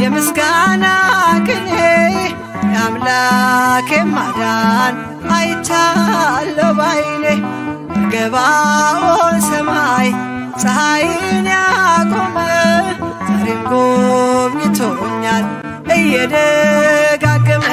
የምስጋና ቅኔ የአምላኬ ማዳን አይቻለሁ ባይኔ በገባኦን ሰማይ ፀሐይን ያቆመ ዛሬም ጎብኝቶኛል እየደጋገመ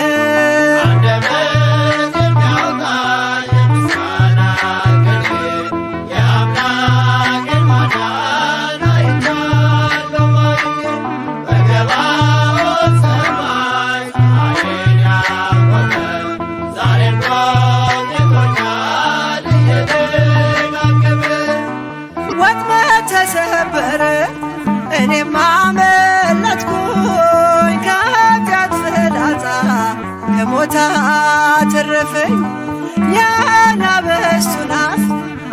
ተሰበረ እኔማ አመለጥኩኝ ከኃጢአት ፍላጻ ከሞት አተረፈኝ የአናብስቱን አፍ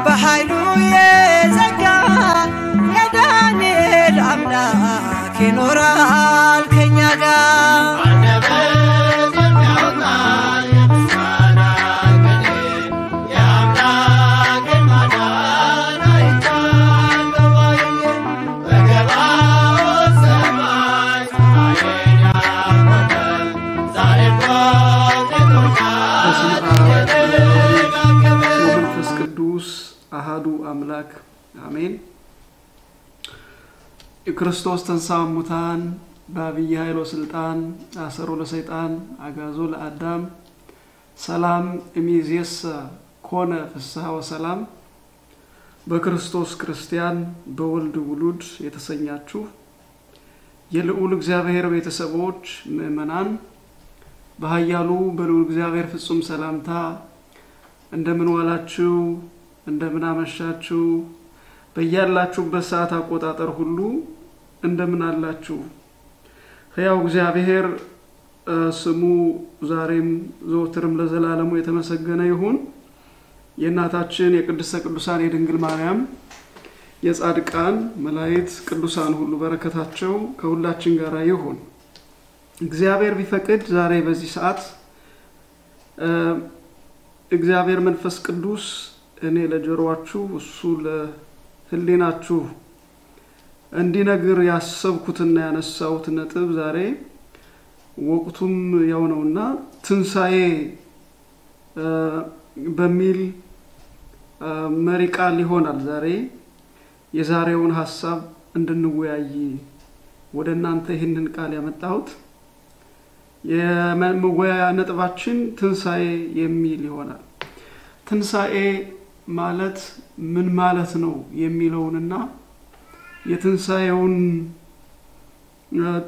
በኃይሉ የዘጋ የዳንኤል አምላክ ይኖራል ከእኛ ጋር አሃዱ አምላክ አሜን። የክርስቶስ ተንሥአ እሙታን በዐቢይ ኃይል ወሥልጣን አሰሮ ለሰይጣን አግዓዞ ለአዳም ሰላም እምይእዜሰ ኮነ ፍስሐ ወሰላም። በክርስቶስ ክርስቲያን በወልድ ውሉድ የተሰኛችሁ የልዑል እግዚአብሔር ቤተሰቦች ምእመናን በኃያሉ በልዑል እግዚአብሔር ፍጹም ሰላምታ እንደምን ዋላችሁ እንደምን አመሻችሁ በያላችሁበት ሰዓት አቆጣጠር ሁሉ እንደምን አላችሁ። ሕያው እግዚአብሔር ስሙ ዛሬም ዘወትርም ለዘላለሙ የተመሰገነ ይሁን። የእናታችን የቅድስተ ቅዱሳን የድንግል ማርያም የጻድቃን መላእክት ቅዱሳን ሁሉ በረከታቸው ከሁላችን ጋር ይሁን። እግዚአብሔር ቢፈቅድ ዛሬ በዚህ ሰዓት እግዚአብሔር መንፈስ ቅዱስ እኔ ለጆሮአችሁ እሱ ለህሊናችሁ እንዲነግር ያሰብኩትና ያነሳሁት ነጥብ ዛሬ ወቅቱም ያው ነውና ትንሣኤ በሚል መሪ ቃል ይሆናል ዛሬ የዛሬውን ሐሳብ እንድንወያይ ወደ እናንተ ይህንን ቃል ያመጣሁት። የመወያያ ነጥባችን ትንሣኤ የሚል ይሆናል። ትንሣኤ ማለት ምን ማለት ነው የሚለውንና የትንሣኤውን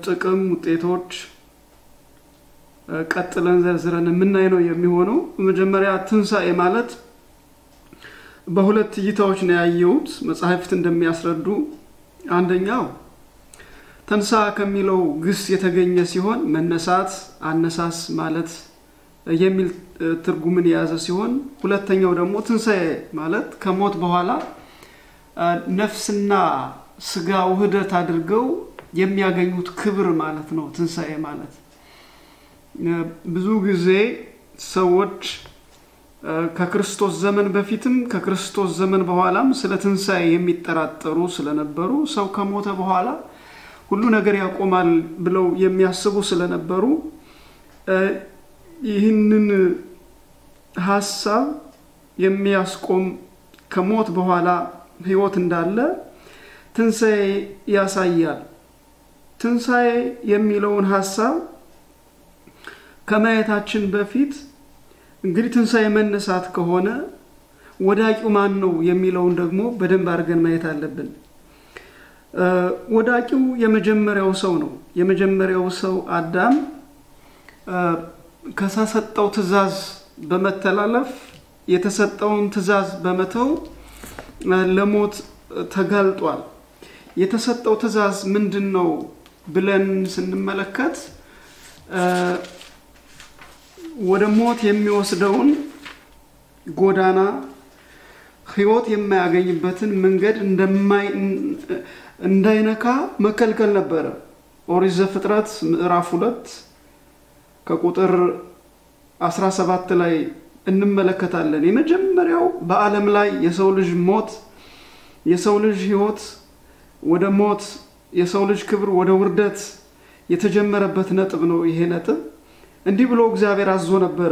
ጥቅም ውጤቶች ቀጥለን ዘርዝረን የምናይ ነው የሚሆነው። መጀመሪያ ትንሣኤ ማለት በሁለት እይታዎች ነው ያየሁት መጽሐፍት እንደሚያስረዱ። አንደኛው ተንሳ ከሚለው ግስ የተገኘ ሲሆን መነሳት አነሳስ ማለት የሚል ትርጉምን የያዘ ሲሆን ሁለተኛው ደግሞ ትንሣኤ ማለት ከሞት በኋላ ነፍስና ስጋ ውህደት አድርገው የሚያገኙት ክብር ማለት ነው። ትንሣኤ ማለት ብዙ ጊዜ ሰዎች ከክርስቶስ ዘመን በፊትም ከክርስቶስ ዘመን በኋላም ስለ ትንሣኤ የሚጠራጠሩ ስለነበሩ ሰው ከሞተ በኋላ ሁሉ ነገር ያቆማል ብለው የሚያስቡ ስለነበሩ ይህንን ሐሳብ የሚያስቆም ከሞት በኋላ ሕይወት እንዳለ ትንሣኤ ያሳያል። ትንሣኤ የሚለውን ሐሳብ ከማየታችን በፊት እንግዲህ ትንሣኤ መነሳት ከሆነ ወዳቂው ማን ነው የሚለውን ደግሞ በደንብ አድርገን ማየት አለብን። ወዳቂው የመጀመሪያው ሰው ነው። የመጀመሪያው ሰው አዳም ከተሰጠው ትእዛዝ በመተላለፍ የተሰጠውን ትእዛዝ በመተው ለሞት ተጋልጧል። የተሰጠው ትእዛዝ ምንድነው ብለን ስንመለከት ወደ ሞት የሚወስደውን ጎዳና ህይወት የማያገኝበትን መንገድ እንዳይነካ መከልከል ነበር። ኦሪት ዘፍጥረት ምዕራፍ 2 ከቁጥር 17 ላይ እንመለከታለን። የመጀመሪያው በዓለም ላይ የሰው ልጅ ሞት፣ የሰው ልጅ ህይወት ወደ ሞት፣ የሰው ልጅ ክብር ወደ ውርደት የተጀመረበት ነጥብ ነው። ይሄ ነጥብ እንዲህ ብሎ እግዚአብሔር አዞ ነበር።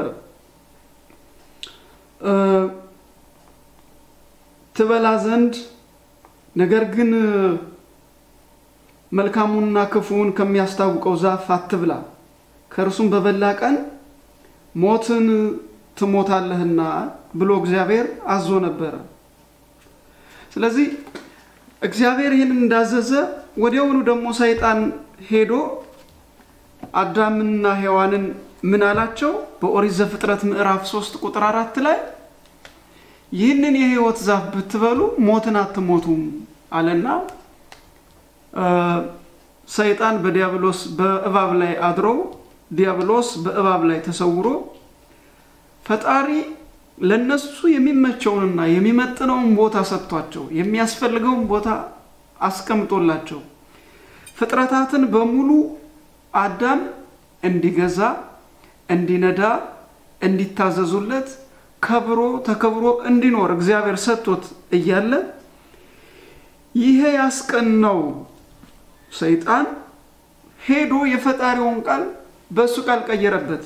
ትበላ ዘንድ ነገር ግን መልካሙንና ክፉውን ከሚያስታውቀው ዛፍ አትብላ፣ ከእርሱም በበላ ቀን ሞትን ትሞታለህና ብሎ እግዚአብሔር አዞ ነበር። ስለዚህ እግዚአብሔር ይህን እንዳዘዘ ወዲያውኑ ደግሞ ሰይጣን ሄዶ አዳምና ሔዋንን ምን አላቸው? በኦሪት ዘፍጥረት ምዕራፍ 3 ቁጥር 4 ላይ ይህንን የሕይወት ዛፍ ብትበሉ ሞትን አትሞቱም አለና ሰይጣን በእባብ ላይ አድሮ ዲያብሎስ በእባብ ላይ ተሰውሮ ፈጣሪ ለነሱ የሚመቸውንና የሚመጥነውን ቦታ ሰጥቷቸው የሚያስፈልገውን ቦታ አስቀምጦላቸው ፍጥረታትን በሙሉ አዳም እንዲገዛ፣ እንዲነዳ፣ እንዲታዘዙለት ከብሮ ተከብሮ እንዲኖር እግዚአብሔር ሰጥቶት እያለ ይሄ ያስቀናው ሰይጣን ሄዶ የፈጣሪውን ቃል በሱ ቃል ቀየረበት።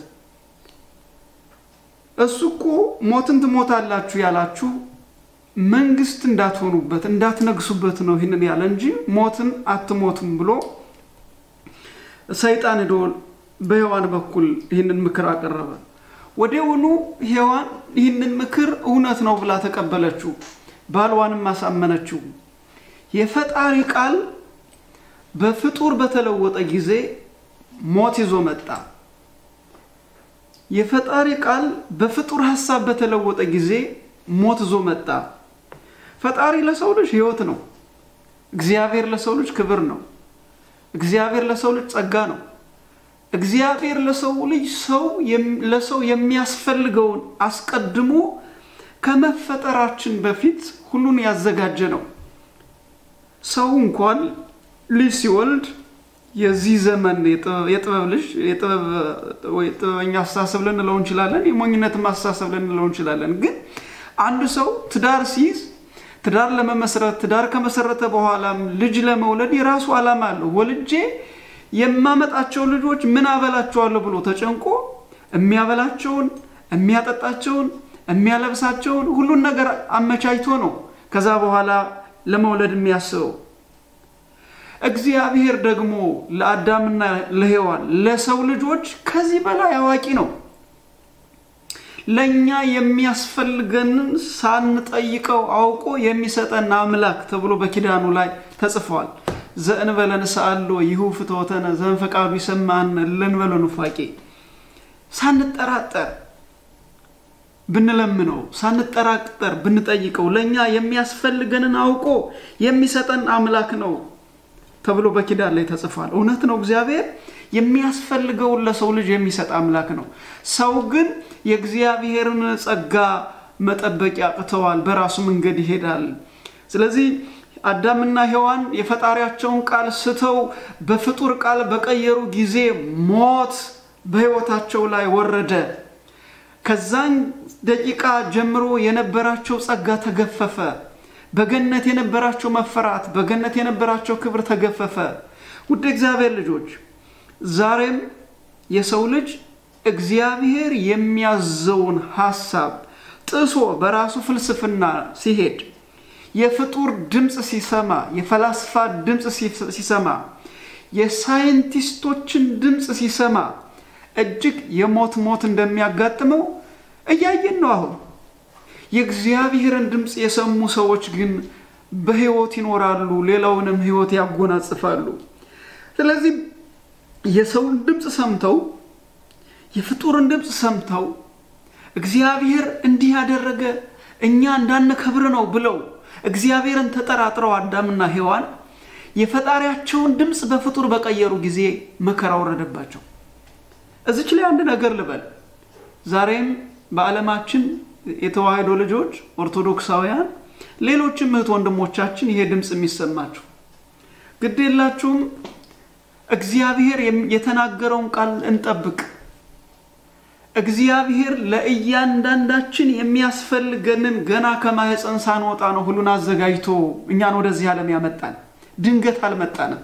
እሱኮ ሞትን ትሞታላችሁ ያላችሁ መንግስት እንዳትሆኑበት እንዳትነግሱበት ነው ይሄንን ያለ እንጂ ሞትን አትሞቱም ብሎ ሰይጣን ሄዶ በሔዋን በኩል ይሄንን ምክር አቀረበ። ወዲያውኑ ሔዋን ይሄንን ምክር እውነት ነው ብላ ተቀበለችው፣ ባልዋንም ማሳመነችው። የፈጣሪ ቃል በፍጡር በተለወጠ ጊዜ ሞት ይዞ መጣ። የፈጣሪ ቃል በፍጡር ሐሳብ በተለወጠ ጊዜ ሞት ይዞ መጣ። ፈጣሪ ለሰው ልጅ ህይወት ነው። እግዚአብሔር ለሰው ልጅ ክብር ነው። እግዚአብሔር ለሰው ልጅ ጸጋ ነው። እግዚአብሔር ለሰው ልጅ ለሰው የሚያስፈልገውን አስቀድሞ ከመፈጠራችን በፊት ሁሉን ያዘጋጀ ነው። ሰው እንኳን ልጅ ሲወልድ የዚህ ዘመን የጥበበኛ አስተሳሰብ ልንለው እንችላለን፣ የሞኝነት ማስተሳሰብ ልንለው እንችላለን። ግን አንድ ሰው ትዳር ሲይዝ ትዳር ለመመስረት ትዳር ከመሰረተ በኋላም ልጅ ለመውለድ የራሱ ዓላማ አለው። ወልጄ የማመጣቸው ልጆች ምን አበላቸዋለሁ ብሎ ተጨንቆ የሚያበላቸውን፣ የሚያጠጣቸውን፣ የሚያለብሳቸውን ሁሉን ነገር አመቻችቶ ነው ከዛ በኋላ ለመውለድ የሚያስበው። እግዚአብሔር ደግሞ ለአዳምና ለሔዋን ለሰው ልጆች ከዚህ በላይ አዋቂ ነው። ለኛ የሚያስፈልገንን ሳንጠይቀው አውቆ የሚሰጠን አምላክ ተብሎ በኪዳኑ ላይ ተጽፏል። ዘእንበለ ንስአሎ ይሁ ፍትወተነ ዘንፈቃዱ ይሰማን ለንበለ ኑፋቄ። ሳንጠራጠር ብንለምነው ሳንጠራጠር ብንጠይቀው ለኛ የሚያስፈልገንን አውቆ የሚሰጠን አምላክ ነው ተብሎ በኪዳን ላይ ተጽፏል። እውነት ነው። እግዚአብሔር የሚያስፈልገው ለሰው ልጅ የሚሰጥ አምላክ ነው። ሰው ግን የእግዚአብሔርን ጸጋ መጠበቅ ያቅተዋል፣ በራሱ መንገድ ይሄዳል። ስለዚህ አዳምና ሔዋን የፈጣሪያቸውን ቃል ስተው በፍጡር ቃል በቀየሩ ጊዜ ሞት በሕይወታቸው ላይ ወረደ። ከዛን ደቂቃ ጀምሮ የነበራቸው ጸጋ ተገፈፈ። በገነት የነበራቸው መፈራት፣ በገነት የነበራቸው ክብር ተገፈፈ። ውድ እግዚአብሔር ልጆች ዛሬም የሰው ልጅ እግዚአብሔር የሚያዘውን ሐሳብ ጥሶ በራሱ ፍልስፍና ሲሄድ የፍጡር ድምጽ ሲሰማ፣ የፈላስፋ ድምጽ ሲሰማ፣ የሳይንቲስቶችን ድምጽ ሲሰማ እጅግ የሞት እንደሚያጋጥመው እያየን ነው። አሁን የእግዚአብሔርን ድምጽ የሰሙ ሰዎች ግን በሕይወት ይኖራሉ፣ ሌላውንም ሕይወት ያጎናጽፋሉ። ስለዚህ የሰውን ድምጽ ሰምተው የፍጡርን ድምጽ ሰምተው እግዚአብሔር እንዲህ ያደረገ እኛ እንዳንከብር ነው ብለው እግዚአብሔርን ተጠራጥረው አዳምና ሔዋን የፈጣሪያቸውን ድምጽ በፍጡር በቀየሩ ጊዜ መከራ ወረደባቸው። እዚች ላይ አንድ ነገር ልበል። ዛሬም በዓለማችን የተዋህዶ ልጆች ኦርቶዶክሳውያን ሌሎችም እህት ወንድሞቻችን ይሄ ድምጽ የሚሰማችሁ ግዴላችሁም እግዚአብሔር የተናገረውን ቃል እንጠብቅ እግዚአብሔር ለእያንዳንዳችን የሚያስፈልገንን ገና ከማህፀን ሳንወጣ ነው ሁሉን አዘጋጅቶ እኛን ወደዚህ ዓለም ያመጣን ድንገት አልመጣንም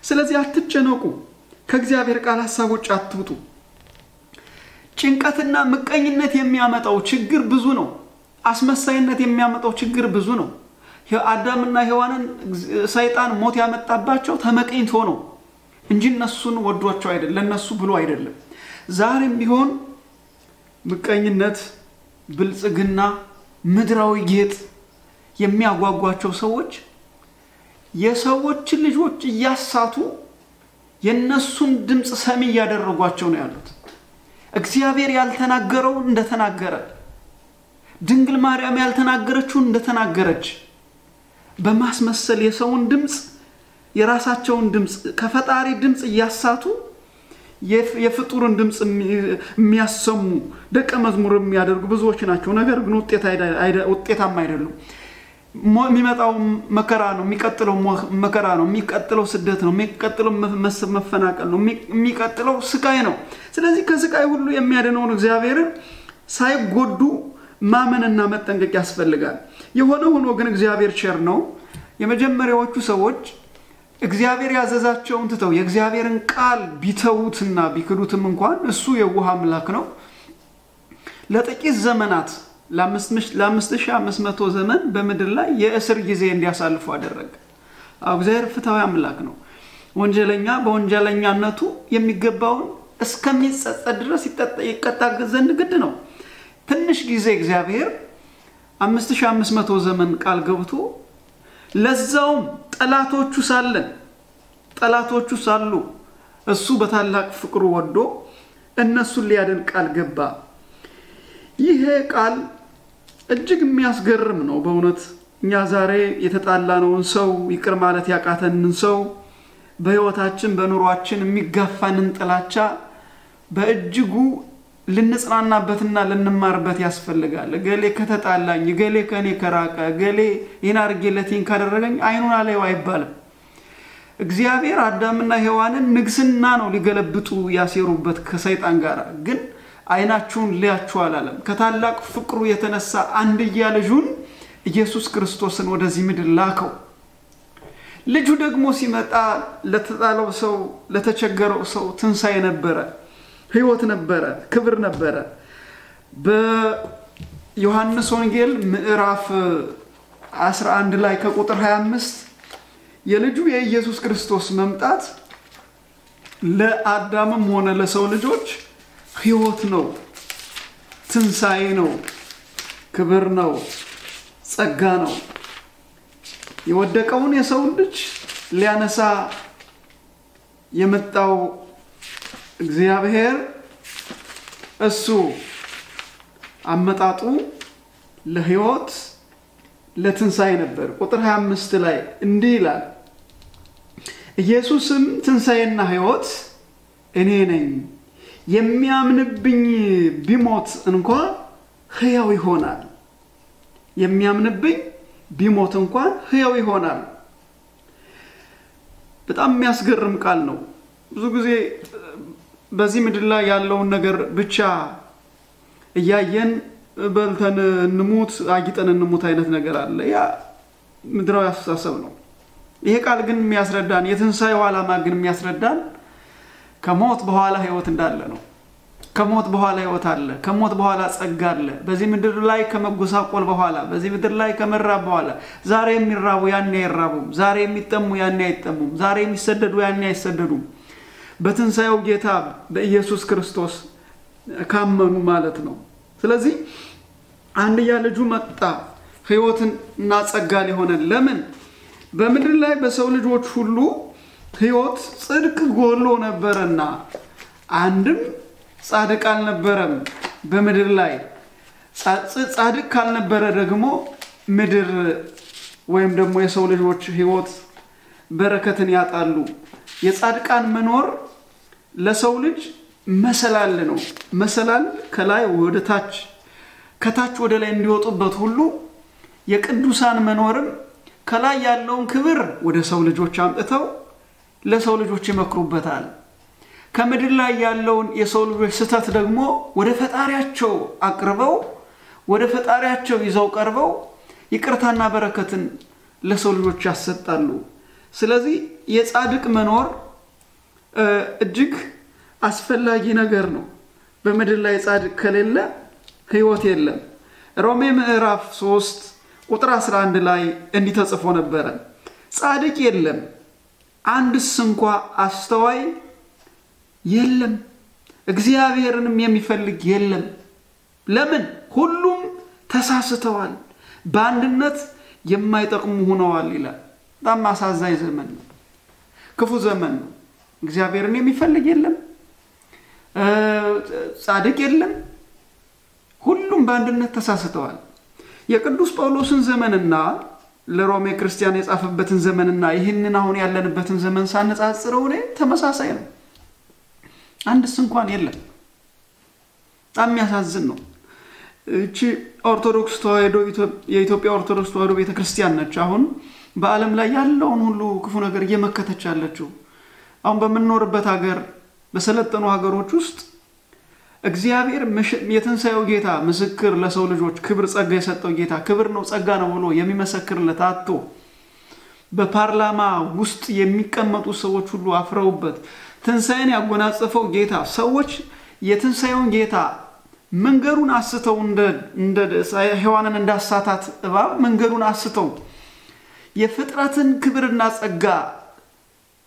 ስለዚህ አትጨነቁ ከእግዚአብሔር ቃል ሐሳቦች አትውጡ ጭንቀትና ምቀኝነት የሚያመጣው ችግር ብዙ ነው አስመሳይነት የሚያመጣው ችግር ብዙ ነው አዳምና ሔዋንን ሰይጣን ሞት ያመጣባቸው ተመቀኝቶ ነው እንጂ እነሱን ወዷቸው አይደለም ለነሱ ብሎ አይደለም ዛሬም ቢሆን ምቀኝነት ብልጽግና ምድራዊ ጌጥ የሚያጓጓቸው ሰዎች የሰዎች ልጆች ያሳቱ የነሱን ድምጽ ሰሚ ያደረጓቸው ነው ያሉት እግዚአብሔር ያልተናገረው እንደተናገረ ድንግል ማርያም ያልተናገረችው እንደተናገረች በማስመሰል የሰውን ድምጽ የራሳቸውን ድምጽ ከፈጣሪ ድምጽ ያሳቱ የፍጡርን ድምጽ የሚያሰሙ ደቀ መዝሙር የሚያደርጉ ብዙዎች ናቸው ነገር ግን ውጤታማ አይደሉም የሚመጣው መከራ ነው የሚቀጥለው መከራ ነው የሚቀጥለው ስደት ነው የሚቀጥለው መፈናቀል ነው የሚቀጥለው ስቃይ ነው ስለዚህ ከስቃይ ሁሉ የሚያድነው እግዚአብሔርን ሳይጎዱ ማመንና መጠንቀቅ ያስፈልጋል የሆነ ሆኖ ግን እግዚአብሔር ቸር ነው የመጀመሪያዎቹ ሰዎች እግዚአብሔር ያዘዛቸውን ትተው የእግዚአብሔርን ቃል ቢተውትና ቢክዱትም እንኳን እሱ የዋህ አምላክ ነው ለጥቂት ዘመናት ለ5500 ዘመን በመድር ላይ የእስር ጊዜ እንዲያሳልፉ አደረገ እግዚአብሔር ፍትሃዊ አምላክ ነው ወንጀለኛ በወንጀለኛነቱ የሚገባውን እስከሚጸጸት ድረስ ይቀጣ ዘንድ ግድ ነው ትንሽ ጊዜ እግዚአብሔር 5500 ዘመን ቃል ገብቶ ለዛው ጠላቶቹ ሳሉ እሱ በታላቅ ፍቅሩ ወዶ እነሱን ሊያድን ቃል ገባ ይሄ ቃል እጅግ የሚያስገርም ነው በእውነት እኛ ዛሬ የተጣላነውን ሰው ይቅር ማለት ያቃተንን ሰው በህይወታችን በኑሯችን የሚጋፋንን ጥላቻ በእጅጉ ልንጽናናበትና ልንማርበት ያስፈልጋል ገሌ ከተጣላኝ ገሌ ከኔ ከራቀ ገሌ ይናርገለቲን ካደረገኝ አይኑን አለዩ አይባልም እግዚአብሔር አዳምና ሔዋንን ንግስና ነው ሊገለብጡ ያሴሩበት ከሰይጣን ጋር ግን አይናችሁን ሊያችሁ አላለም ከታላቅ ፍቅሩ የተነሳ አንድያ ልጁን ኢየሱስ ክርስቶስን ወደዚህ ምድር ላከው ልጁ ደግሞ ሲመጣ ለተጣለው ሰው ለተቸገረው ሰው ትንሳኤ ነበረ ህይወት ነበረ ክብር ነበረ በዮሐንስ ወንጌል ምዕራፍ 11 ላይ ከቁጥር 25 የልጁ የኢየሱስ ክርስቶስ መምጣት ለአዳምም ሆነ ለሰው ልጆች ህይወት ነው ትንሳኤ ነው ክብር ነው ጸጋ ነው የወደቀውን የሰው ልጅ ሊያነሳ የመጣው እግዚአብሔር እሱ አመጣጡ ለህይወት ለትንሳኤ ነበር ቁጥር 25 ላይ እንዲህ ይላል ኢየሱስም ትንሳኤና ህይወት እኔ ነኝ የሚያምንብኝ ቢሞት እንኳን ሕያው ይሆናል የሚያምንብኝ ቢሞት እንኳን ሕያው ይሆናል በጣም የሚያስገርም ቃል ነው ብዙ ጊዜ በዚህ ምድር ላይ ያለውን ነገር ብቻ እያየን በልተን እንሙት አጊጠን እንሙት አይነት ነገር አለ ያ ምድራዊ አስተሳሰብ ነው ይሄ ቃል ግን የሚያስረዳን የትንሳኤው ዓላማ ግን የሚያስረዳን ከሞት በኋላ ህይወት እንዳለ ነው ከሞት በኋላ ህይወት አለ ከሞት በኋላ ጸጋ አለ በዚህ ምድር ላይ ከመጎሳቆል በኋላ በዚህ ምድር ላይ ከመራብ በኋላ ዛሬ የሚራቡ ያኔ አይራቡም ዛሬ የሚጠሙ ያኔ አይጠሙም ዛሬ የሚሰደዱ ያኔ አይሰደዱም በትንሳኤው ጌታ በኢየሱስ ክርስቶስ ካመኑ ማለት ነው ስለዚህ አንድያ ልጁ መጣ ህይወትና ጸጋ ሊሆነን ለምን በምድር ላይ በሰው ልጆች ሁሉ ህይወት ጽድቅ ጎሎ ነበርና አንድም ጻድቅ አልነበረም በምድር ላይ ጻድቅ ካልነበረ ደግሞ ምድር ወይም ደግሞ የሰው ልጆች ህይወት በረከትን ያጣሉ የጻድቃን መኖር ለሰው ልጅ መሰላል ነው መሰላል ከላይ ወደ ታች ከታች ወደ ላይ እንዲወጡበት ሁሉ የቅዱሳን መኖርም ከላይ ያለውን ክብር ወደ ሰው ልጆች አምጥተው ለሰው ልጆች ይመክሩበታል። ከምድር ላይ ያለውን የሰው ልጆች ስተት ደግሞ ወደ ፈጣሪያቸው አቅርበው ወደ ፈጣሪያቸው ይዘው ቀርበው ይቅርታና በረከትን ለሰው ልጆች ያሰጣሉ። ስለዚህ የጻድቅ መኖር እጅግ አስፈላጊ ነገር ነው። በምድር ላይ ጻድቅ ከሌለ ሕይወት የለም። ሮሜ ምዕራፍ 3 ቁጥር 11 ላይ እንዲህ ተጽፎ ነበር፣ ጻድቅ የለም አንድስ እንኳን አስተዋይ የለም፣ እግዚአብሔርንም የሚፈልግ የለም። ለምን? ሁሉም ተሳስተዋል፣ በአንድነት የማይጠቅሙ ሆነዋል ይላል። በጣም አሳዛኝ ዘመን ነው፣ ክፉ ዘመን ነው። እግዚአብሔርን የሚፈልግ የለም፣ ጻድቅ የለም፣ ሁሉም በአንድነት ተሳስተዋል። የቅዱስ ጳውሎስን ዘመንና ለሮሜ ክርስቲያን የጻፈበትን ዘመንና ይህንን አሁን ያለንበትን ዘመን ሳነጻጽረው ተመሳሳይ ነው። አንድስ እንኳን የለም። በጣም የሚያሳዝን ነው። እቺ ኦርቶዶክስ ተዋሕዶ የኢትዮጵያ ኦርቶዶክስ ተዋሕዶ ቤተክርስቲያን ነች አሁን በዓለም ላይ ያለውን ሁሉ ክፉ ነገር እየመከተች ያለችው። አሁን በመኖርበት ሀገር በሰለጠኑ ሀገሮች ውስጥ እግዚአብሔር የትንሣኤው ጌታ ምስክር ለሰው ልጆች ክብር ጸጋ የሰጠው ጌታ ክብር ነው ጸጋ ነው ብሎ የሚመሰክርለት አጥቶ በፓርላማ ውስጥ የሚቀመጡ ሰዎች ሁሉ አፍረውበት ትንሣኤን ያጎናጸፈው ጌታ ሰዎች የትንሣኤውን ጌታ መንገሩን አስተው እንደ ሔዋንን እንዳሳታት እባብ መንገሩን አስተው የፍጥረትን ክብርና ጸጋ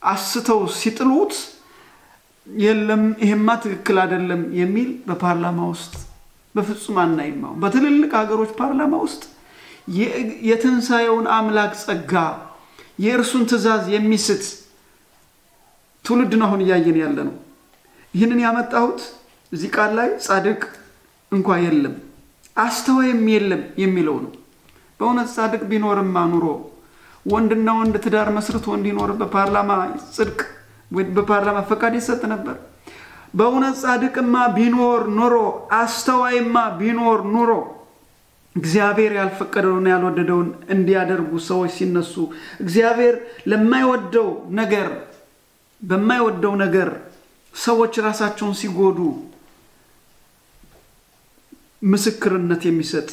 አስተው ሲጥሉት የለም ይሄማ ትክክል አይደለም የሚል በፓርላማ ውስጥ በፍጹም አናይም። በትልልቅ ሀገሮች ፓርላማ ውስጥ የትንሣኤውን አምላክ ጸጋ የእርሱን ትእዛዝ የሚስት ትውልድ ነው አሁን ያየን ያለ ነው። ይህንን ያመጣሁት እዚህ ቃል ላይ ጻድቅ እንኳን የለም አስተዋይም የለም የሚለው ነው። በእውነት ጻድቅ ቢኖርማ ኑሮ ወንድና ወንድ ትዳር መስርቶ እንዲኖር በፓርላማ ጽድቅ ወይ በፓርላማ ፈቃድ ይሰጥ ነበር። በእውነት ጻድቅማ ቢኖር ኑሮ አስተዋይማ ቢኖር ኑሮ እግዚአብሔር ያልፈቀደውና ያልወደደውን እንዲያደርጉ ሰዎች ሲነሱ እግዚአብሔር ለማይወደው ነገር በማይወደው ነገር ሰዎች ራሳቸውን ሲጎዱ ምስክርነት የሚሰጥ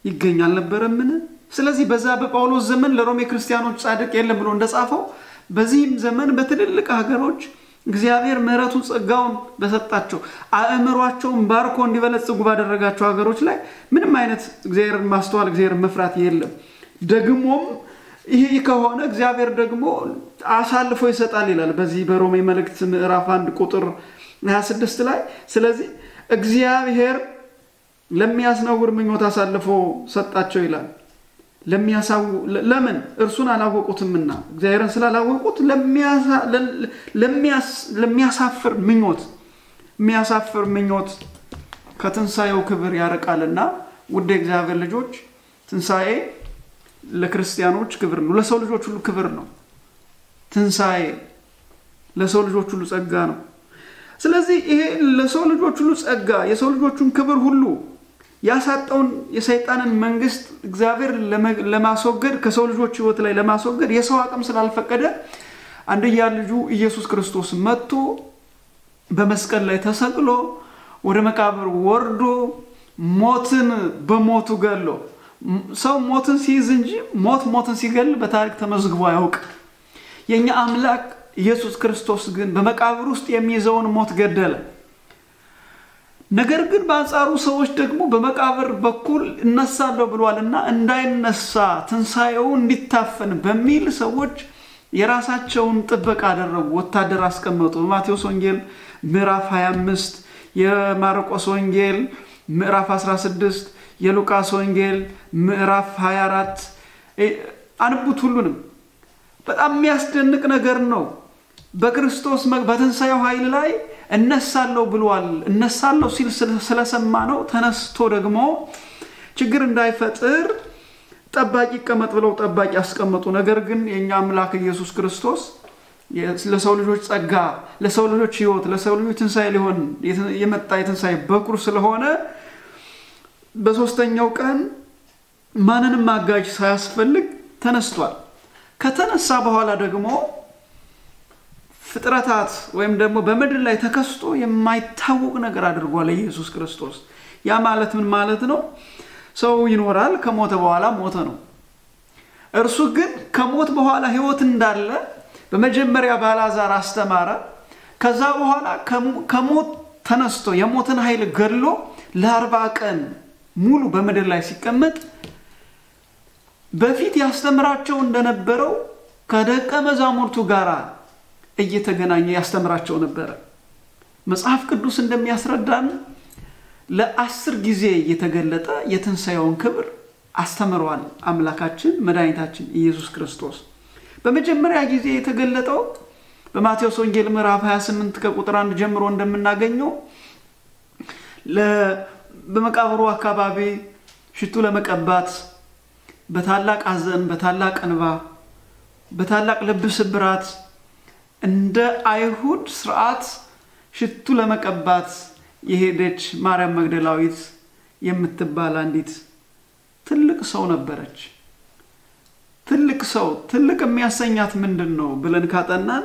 ይገኛል ነበርምን? ስለዚህ በዛ በጳውሎስ ዘመን ለሮሜ ክርስቲያኖች ጻድቅ የለም ብሎ እንደጻፈው በዚህም ዘመን በትልልቅ ሀገሮች እግዚአብሔር ምሕረቱን ጸጋውን በሰጣቸው አእምሯቸውን ባርኮ እንዲበለጽጉ ባደረጋቸው ሀገሮች ላይ ምንም አይነት እግዚአብሔርን ማስተዋል እግዚአብሔርን መፍራት የለም። ደግሞም ይሄ ከሆነ እግዚአብሔር ደግሞ አሳልፎ ይሰጣል ይላል በዚህ በሮሜ መልእክት ምዕራፍ 1 ቁጥር 26 ላይ። ስለዚህ እግዚአብሔር ለሚያስነውር ምኞት አሳልፎ ሰጣቸው ይላል። ለምን? እርሱን አላወቁትምና እግዚአብሔርን ስላላወቁት ለሚያሳፍር ምኞት ከትንሣኤው ክብር ያርቃልና ውድ እግዚአብሔር ልጆች ትንሣኤ ለክርስቲያኖች ክብር ነው፣ ለሰው ልጆች ሁሉ ክብር ነው። ትንሣኤ ለሰው ልጆች ሁሉ ጸጋ ነው። ስለዚህ ይሄ ለሰው ልጆች ሁሉ ጸጋ የሰው ልጆችን ክብር ሁሉ ያሳጣውን የሰይጣንን መንግስት እግዚአብሔር ለማስወገድ ከሰው ልጆች ህይወት ላይ ለማስወገድ የሰው አቅም ስላልፈቀደ አንድያ ልጁ ኢየሱስ ክርስቶስ መጥቶ በመስቀል ላይ ተሰቅሎ ወደ መቃብር ወርዶ ሞትን በሞቱ ገሎ ሰው ሞትን ሲይዝ እንጂ ሞትን ሲገል በታሪክ ተመዝግቦ አያውቅ። የኛ አምላክ ኢየሱስ ክርስቶስ ግን በመቃብር ውስጥ የሚይዘውን ሞት ገደለ። ነገር ግን በአንጻሩ ሰዎች ደግሞ በመቃብር በኩል እነሳለሁ ብሏልና እንዳይነሳ ትንሣኤው እንዲታፈን በሚል ሰዎች የራሳቸውን ጥበቃ አደረጉ፣ ወታደር አስቀመጡ። በማቴዎስ ወንጌል ምዕራፍ 25 የማርቆስ ወንጌል ምዕራፍ 16 የሉቃስ ወንጌል ምዕራፍ 24 አንብቡት። ሁሉንም በጣም የሚያስደንቅ ነገር ነው። በክርስቶስ በትንሣኤው ኃይል ላይ እነሳለሁ ብሏል። እነሳለሁ ሲል ስለሰማ ነው ተነስቶ ደግሞ ችግር እንዳይፈጥር ጠባቂ ይቀመጥ ብለው ጠባቂ ያስቀመጡ። ነገር ግን የኛ አምላክ ኢየሱስ ክርስቶስ ለሰው ልጆች ጸጋ፣ ለሰው ልጆች ህይወት፣ ለሰው ልጆች ትንሣኤ ሊሆን የመጣ የትንሣኤ በኩር ስለሆነ በሶስተኛው ቀን ማንንም አጋዥ ሳያስፈልግ ተነስቷል። ከተነሳ በኋላ ደግሞ ፍጥረታት ወይም ደግሞ በመድር ላይ ተከስቶ የማይታወቅ ነገር አድርጓል ኢየሱስ ክርስቶስ። ያ ማለት ምን ማለት ነው? ሰው ይኖራል፣ ከሞተ በኋላ ሞተ ነው። እርሱ ግን ከሞት በኋላ ሕይወት እንዳለ በመጀመሪያ ባላዛር አስተማረ። ከዛ በኋላ ከሞት ተነስቶ የሞትን ኃይል ገድሎ ለ40 ቀን ሙሉ በመድር ላይ ሲቀመጥ በፊት ያስተምራቸው እንደነበረው ከደቀ መዛሙርቱ ጋር እየተገናኘ ያስተምራቸው ነበር። መጽሐፍ ቅዱስ እንደሚያስረዳን ለ10 ጊዜ እየተገለጠ የትንሣኤውን ክብር አስተምሯል አምላካችን መድኃኒታችን ኢየሱስ ክርስቶስ። በመጀመሪያ ጊዜ የተገለጠው በማቴዎስ ወንጌል ምዕራፍ 28 ከቁጥር 1 ጀምሮ እንደምናገኘው በመቃብሩ አካባቢ ሽቱ ለመቀባት በታላቅ ሐዘን፣ በታላቅ እንባ፣ በታላቅ ልብ ስብራት እንደ አይሁድ ሥርዓት ሽቱ ለመቀባት የሄደች ማርያም መግደላዊት የምትባል አንዲት ትልቅ ሰው ነበረች። ትልቅ ሰው ትልቅ የሚያሰኛት ምንድነው ብለን ካጠናን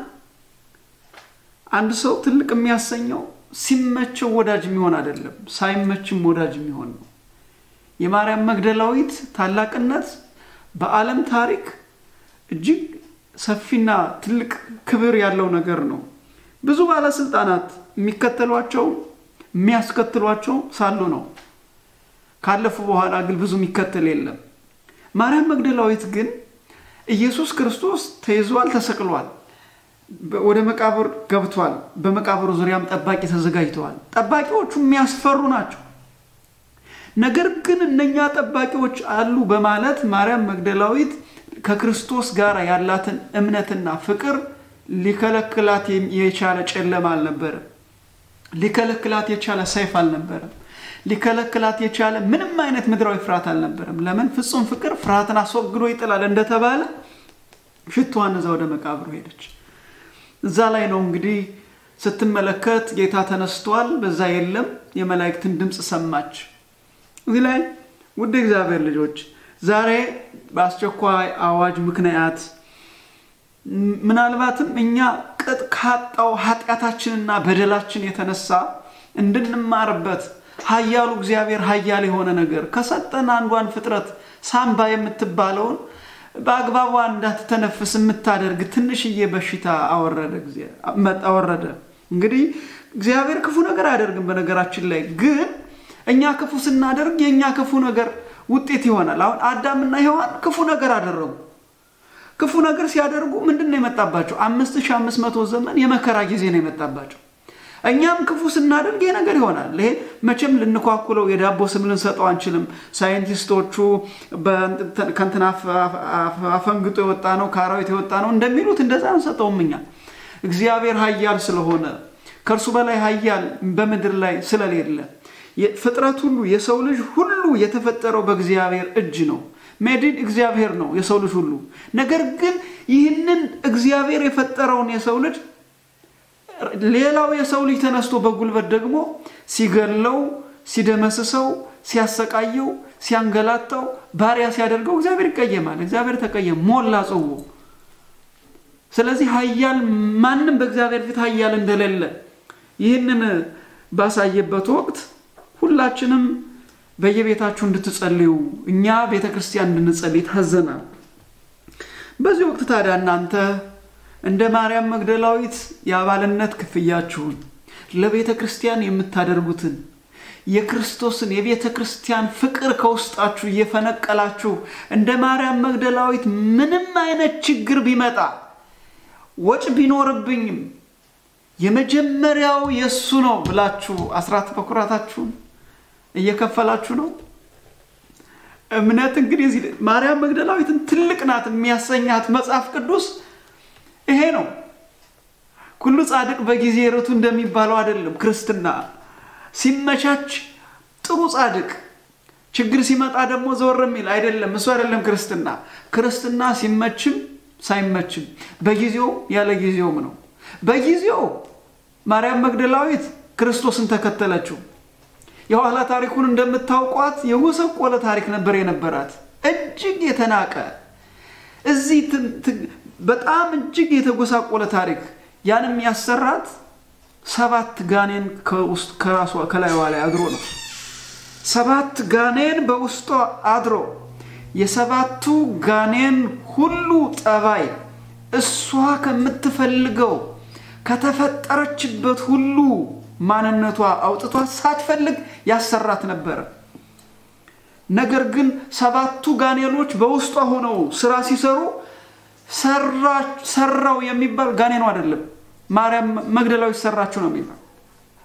አንድ ሰው ትልቅ የሚያሰኘው ሲመቸው ወዳጅ የሚሆን አይደለም፣ ሳይመችም ወዳጅ የሚሆን ነው። የማርያም መግደላዊት ታላቅነት በዓለም ታሪክ እጅግ ሰፊና ትልቅ ክብር ያለው ነገር ነው። ብዙ ባለስልጣናት የሚያስከትሏቸው ሳሉ ነው። ካለፉ በኋላ ግን ብዙ የሚከተል የለም። ማርያም መግደላዊት ግን ኢየሱስ ክርስቶስ ተይዟል፣ ተሰቅሏል፣ ወደ መቃብር ገብቷል። በመቃብሩ ዙሪያም ጠባቂ ተዘጋጅተዋል። ጠባቂዎቹ የሚያስፈሩ ናቸው። ነገር ግን እነኛ ጠባቂዎች አሉ በማለት ማርያም መግደላዊት ከክርስቶስ ጋር ያላትን እምነትና ፍቅር ሊከለክላት የቻለ ጨለማ አልነበረም። ሊከለክላት የቻለ ሰይፍ አልነበረም። ሊከለክላት የቻለ ምንም አይነት ምድራዊ ፍርሃት አልነበረም። ለምን? ፍጹም ፍቅር ፍርሃትን አስወግዶ ይጥላል እንደተባለ ሽቷን ይዛ ወደ መቃብሩ ሄደች። እዛ ላይ ነው እንግዲህ ስትመለከት ጌታ ተነስቷል፣ በዛ የለም። የመላእክትን ድምጽ ሰማች። እዚህ ላይ ውድ እግዚአብሔር ልጆች ዛሬ በአስቸኳይ አዋጅ ምክንያት ምናልባትም እኛ ቅጥ ካጣው ኃጢአታችንና በደላችን የተነሳ እንድንማርበት ኃያሉ እግዚአብሔር ኃያል የሆነ ነገር ከሰጠን አንዷን ፍጥረት ሳምባ የምትባለውን በአግባቡ እንዳትተነፍስ የምታደርግ ትንሽዬ በሽታ አወረደ። እንግዲህ እግዚአብሔር ክፉ ነገር አያደርግም። በነገራችን ላይ ግን እኛ ክፉ ስናደርግ የኛ ክፉ ነገር ውጤት ይሆናል። አሁን አዳምና ሔዋን ክፉ ነገር አደረጉ። ክፉ ነገር ሲያደርጉ ምንድነው የመጣባቸው? 5500 ዘመን የመከራ ጊዜ ነው የመጣባቸው። እኛም ክፉ ስናደርግ ይሄ ነገር ይሆናል። ይሄ መቼም ልንኳኩለው የዳቦ ስም ልንሰጠው አንችልም። ሳይንቲስቶቹ ከንትና አፈንግጦ የወጣ ነው ካራዊት የወጣ ነው እንደሚሉት እንደዛ አንሰጠውም። እኛ እግዚአብሔር ኃያል ስለሆነ ከርሱ በላይ ኃያል በመድር ላይ ስለሌለ ፍጥረት ሁሉ የሰው ልጅ ሁሉ የተፈጠረው በእግዚአብሔር እጅ ነው። ሜዲን እግዚአብሔር ነው የሰው ልጅ ሁሉ። ነገር ግን ይህንን እግዚአብሔር የፈጠረውን የሰው ልጅ ሌላው የሰው ልጅ ተነስቶ በጉልበት ደግሞ ሲገለው፣ ሲደመስሰው፣ ሲያሰቃየው፣ ሲያንገላታው፣ ባሪያ ሲያደርገው እግዚአብሔር ይቀየማል። እግዚአብሔር ተቀየም፣ ሞላ ጽው። ስለዚህ ኃያል ማንንም በእግዚአብሔር ፊት ኃያል እንደሌለ ይህንን ባሳየበት ወቅት ሁላችንም በየቤታችሁ እንድትጸልዩ እኛ ቤተክርስቲያን እንድንጸልይ ታዘናል። በዚህ ወቅት ታዲያ እናንተ እንደ ማርያም መግደላዊት የአባልነት ክፍያችሁን ለቤተክርስቲያን የምታደርጉትን የክርስቶስን የቤተክርስቲያን ፍቅር ከውስጣችሁ እየፈነቀላችሁ እንደ ማርያም መግደላዊት ምንም አይነት ችግር ቢመጣ ወጭ ቢኖርብኝም የመጀመሪያው የሱ ነው ብላችሁ አስራት በኩራታችሁን እየከፈላችሁ ነው። እምነት እንግዲህ ማርያም መግደላዊትን ትልቅ ናት የሚያሰኛት መጽሐፍ ቅዱስ ይሄ ነው። ሁሉ ጻድቅ በጊዜ ርቱ እንደሚባለው አይደለም ክርስትና። ሲመቻች ጥሩ ጻድቅ፣ ችግር ሲመጣ ደግሞ ዘወር የሚል አይደለም። እሱ አይደለም ክርስትና። ክርስትና ሲመችም ሳይመችም በጊዜው ያለ ጊዜውም ነው። በጊዜው ማርያም መግደላዊት ክርስቶስን ተከተለችው። የኋላ ታሪኩን እንደምታውቋት የጎሰቆለ ታሪክ ነበር የነበራት እጅግ የተናቀ እዚህ በጣም እጅግ የተጎሳቆለ ታሪክ ያንም ያሰራት 7 ጋኔን ከውስጥ ከራሷ ከላይዋ ላይ አድሮ ነው 7 ጋኔን በውስጧ አድሮ የሰባቱ ጋኔን ሁሉ ጠባይ እሷ ከምትፈልገው ከተፈጠረችበት ሁሉ ማንነቷ አውጥቷ ሳትፈልግ ያሰራት ነበር ነገር ግን 7ቱ ጋኔኖች በውስጧ ሆነው ስራ ሲሰሩ ሰራው የሚባል ጋኔኑ አይደለም ማርያም መግደላዊት ሰራችሁ ነው የሚባል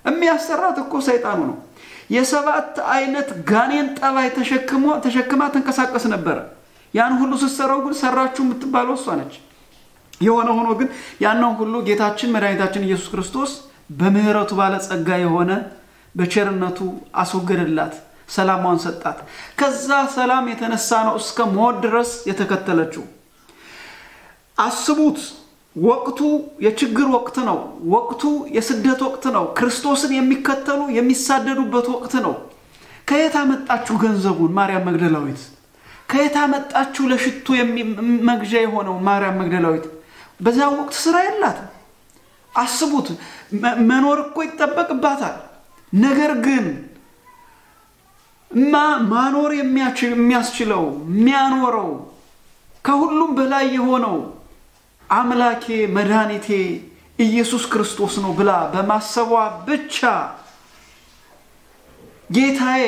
የሚያሰራት እኮ ሰይጣኑ ነው የ7 አይነት ጋኔን ጠባይ ተሸክማ ተንቀሳቀስ ነበር ያን ሁሉ ሲሰራው ግን ሰራችሁ የምትባለው እሷ ነች የሆነ ሆኖ ግን ያንን ሁሉ ጌታችን መድኃኒታችን ኢየሱስ ክርስቶስ በምህረቱ ባለ ጸጋ የሆነ በቸርነቱ አስወገደላት ሰላሟን ሰጣት ከዛ ሰላም የተነሳ ነው እስከ ሞት ድረስ የተከተለችው አስቡት ወቅቱ የችግር ወቅት ነው ወቅቱ የስደት ወቅት ነው ክርስቶስን የሚከተሉ የሚሳደዱበት ወቅት ነው ከየት አመጣችሁ ገንዘቡን ማርያም መግደላዊት ከየት አመጣችሁ ለሽቱ መግዣ የሆነው ማርያም መግደላዊት በዛ ወቅት ስራ የላት አስቡት መኖር እኮ ይተበቅባታል ነገር ግን ማኖር የሚያስችለው የሚያኖረው ከሁሉም በላይ የሆነው አምላኬ መድኃኒቴ ኢየሱስ ክርስቶስ ነው ብላ በማሰቧ ብቻ ጌታዬ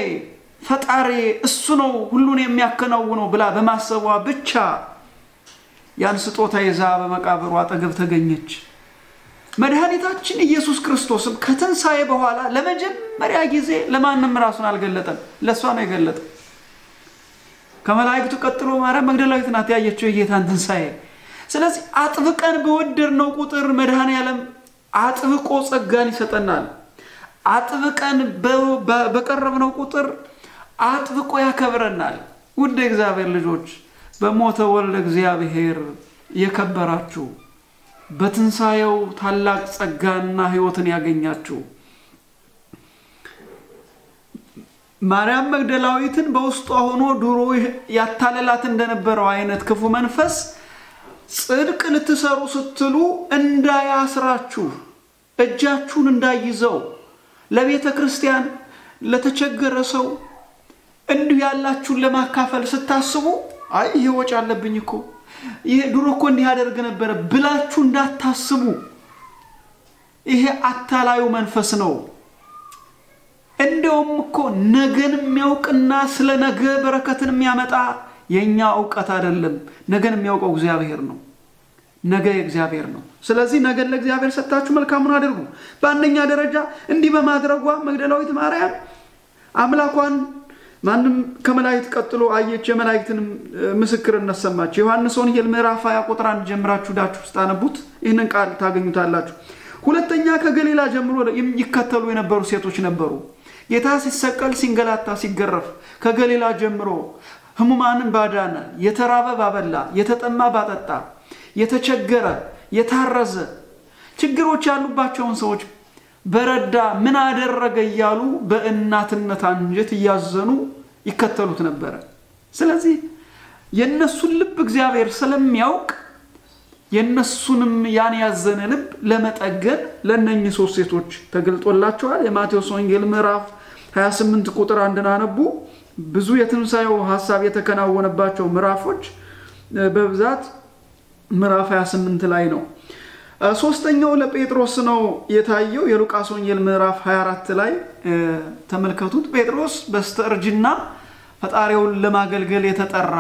ፈጣሪ እሱ ነው ሁሉን የሚያከናውነው ብላ በማሰቧ ብቻ ያን ስጦታ ይዛ በመቃብሩ አጠገብ ተገኘች መድኃኒታችን ኢየሱስ ክርስቶስም ከተንሳኤ በኋላ ለመጀመሪያ ጊዜ ለማንም ራሱን አልገለጠም ለሷ ነው የገለጠው ከመላእክቱ ቀጥሎ ማርያም መግደላዊት ናት ያየችው የጌታን ትንሳኤ ስለዚህ አጥብቀን በወደድነው ቁጥር መድኃኒዓለም አጥብቆ ጸጋን ይሰጠናል አጥብቀን በቀረብነው ቁጥር አጥብቆ ያከብረናል ውድ እግዚአብሔር ልጆች በሞተ ወልደ እግዚአብሔር የከበራችሁ በትንሳኤው ታላቅ ጸጋና ሕይወትን ያገኛችሁ ማርያም መግደላዊትን በውስጧ ሆኖ ድሮ ያታለላት እንደነበረው አይነት ክፉ መንፈስ ጽድቅ ልትሰሩ ስትሉ እንዳያስራችሁ እጃችሁን እንዳይዘው ለቤተ ክርስቲያን ለተቸገረ ሰው እንዲሁ ያላችሁን ለማካፈል ስታስቡ አይ ይሄ ወጭ አለብኝ እኮ ይሄ ድሮ እኮ እንዲህ ያደርግ ነበር ብላችሁ እንዳታስቡ ይሄ አታላዩ መንፈስ ነው እንደውም እኮ ነገን የሚያውቅና ስለ ነገ በረከትን የሚያመጣ የኛ ዕውቀት አይደለም ነገን የሚያውቀው እግዚአብሔር ነው ነገ እግዚአብሔር ነው ስለዚህ ነገ ለእግዚአብሔር ሰጣችሁ መልካሙን አድርጉ በአንደኛ ደረጃ እንዲህ በማድረጓ መግደላዊት ማርያም አምላኳን ማንም ከመላእክት ቀጥሎ አየች የመላእክትን ምስክርነት ሰማች ዮሐንስ ወንጌል ምዕራፍ 20 ቁጥር 1 ጀምራችሁ ዳችሁ ስታነቡት ይሄንን ቃል ታገኙታላችሁ ሁለተኛ ከገሊላ ጀምሮ ይከተሉ የነበሩ ሴቶች ነበሩ ጌታ ሲሰቀል ሲንገላታ ሲገረፍ ከገሊላ ጀምሮ ህሙማንን ባዳነ የተራበ ባበላ የተጠማ ባጠጣ የተቸገረ የታረዘ ችግሮች ያሉባቸውን ሰዎች በረዳ ምን አደረገ ይያሉ በእናትነት አንጀት ያዘኑ ይከተሉት ነበር ስለዚህ የነሱን ልብ እግዚአብሔር ስለሚያውቅ የነሱንም ያን ያዘነ ልብ ለመጠገን ለነኚህ ሶስት ሴቶች ተገልጦላቸዋል የማቴዎስ ወንጌል ምዕራፍ 28 ቁጥር 1 አነቡ ብዙ የትንሳኤው ሐሳብ የተከናወነባቸው ምዕራፎች በብዛት ምዕራፍ 28 ላይ ነው ሶስተኛው ለጴጥሮስ ነው የታየው የሉቃስ ወንጌል ምዕራፍ 24 ላይ ተመልከቱት ጴጥሮስ በስተርጅና ፈጣሪውን ለማገልገል የተጠራ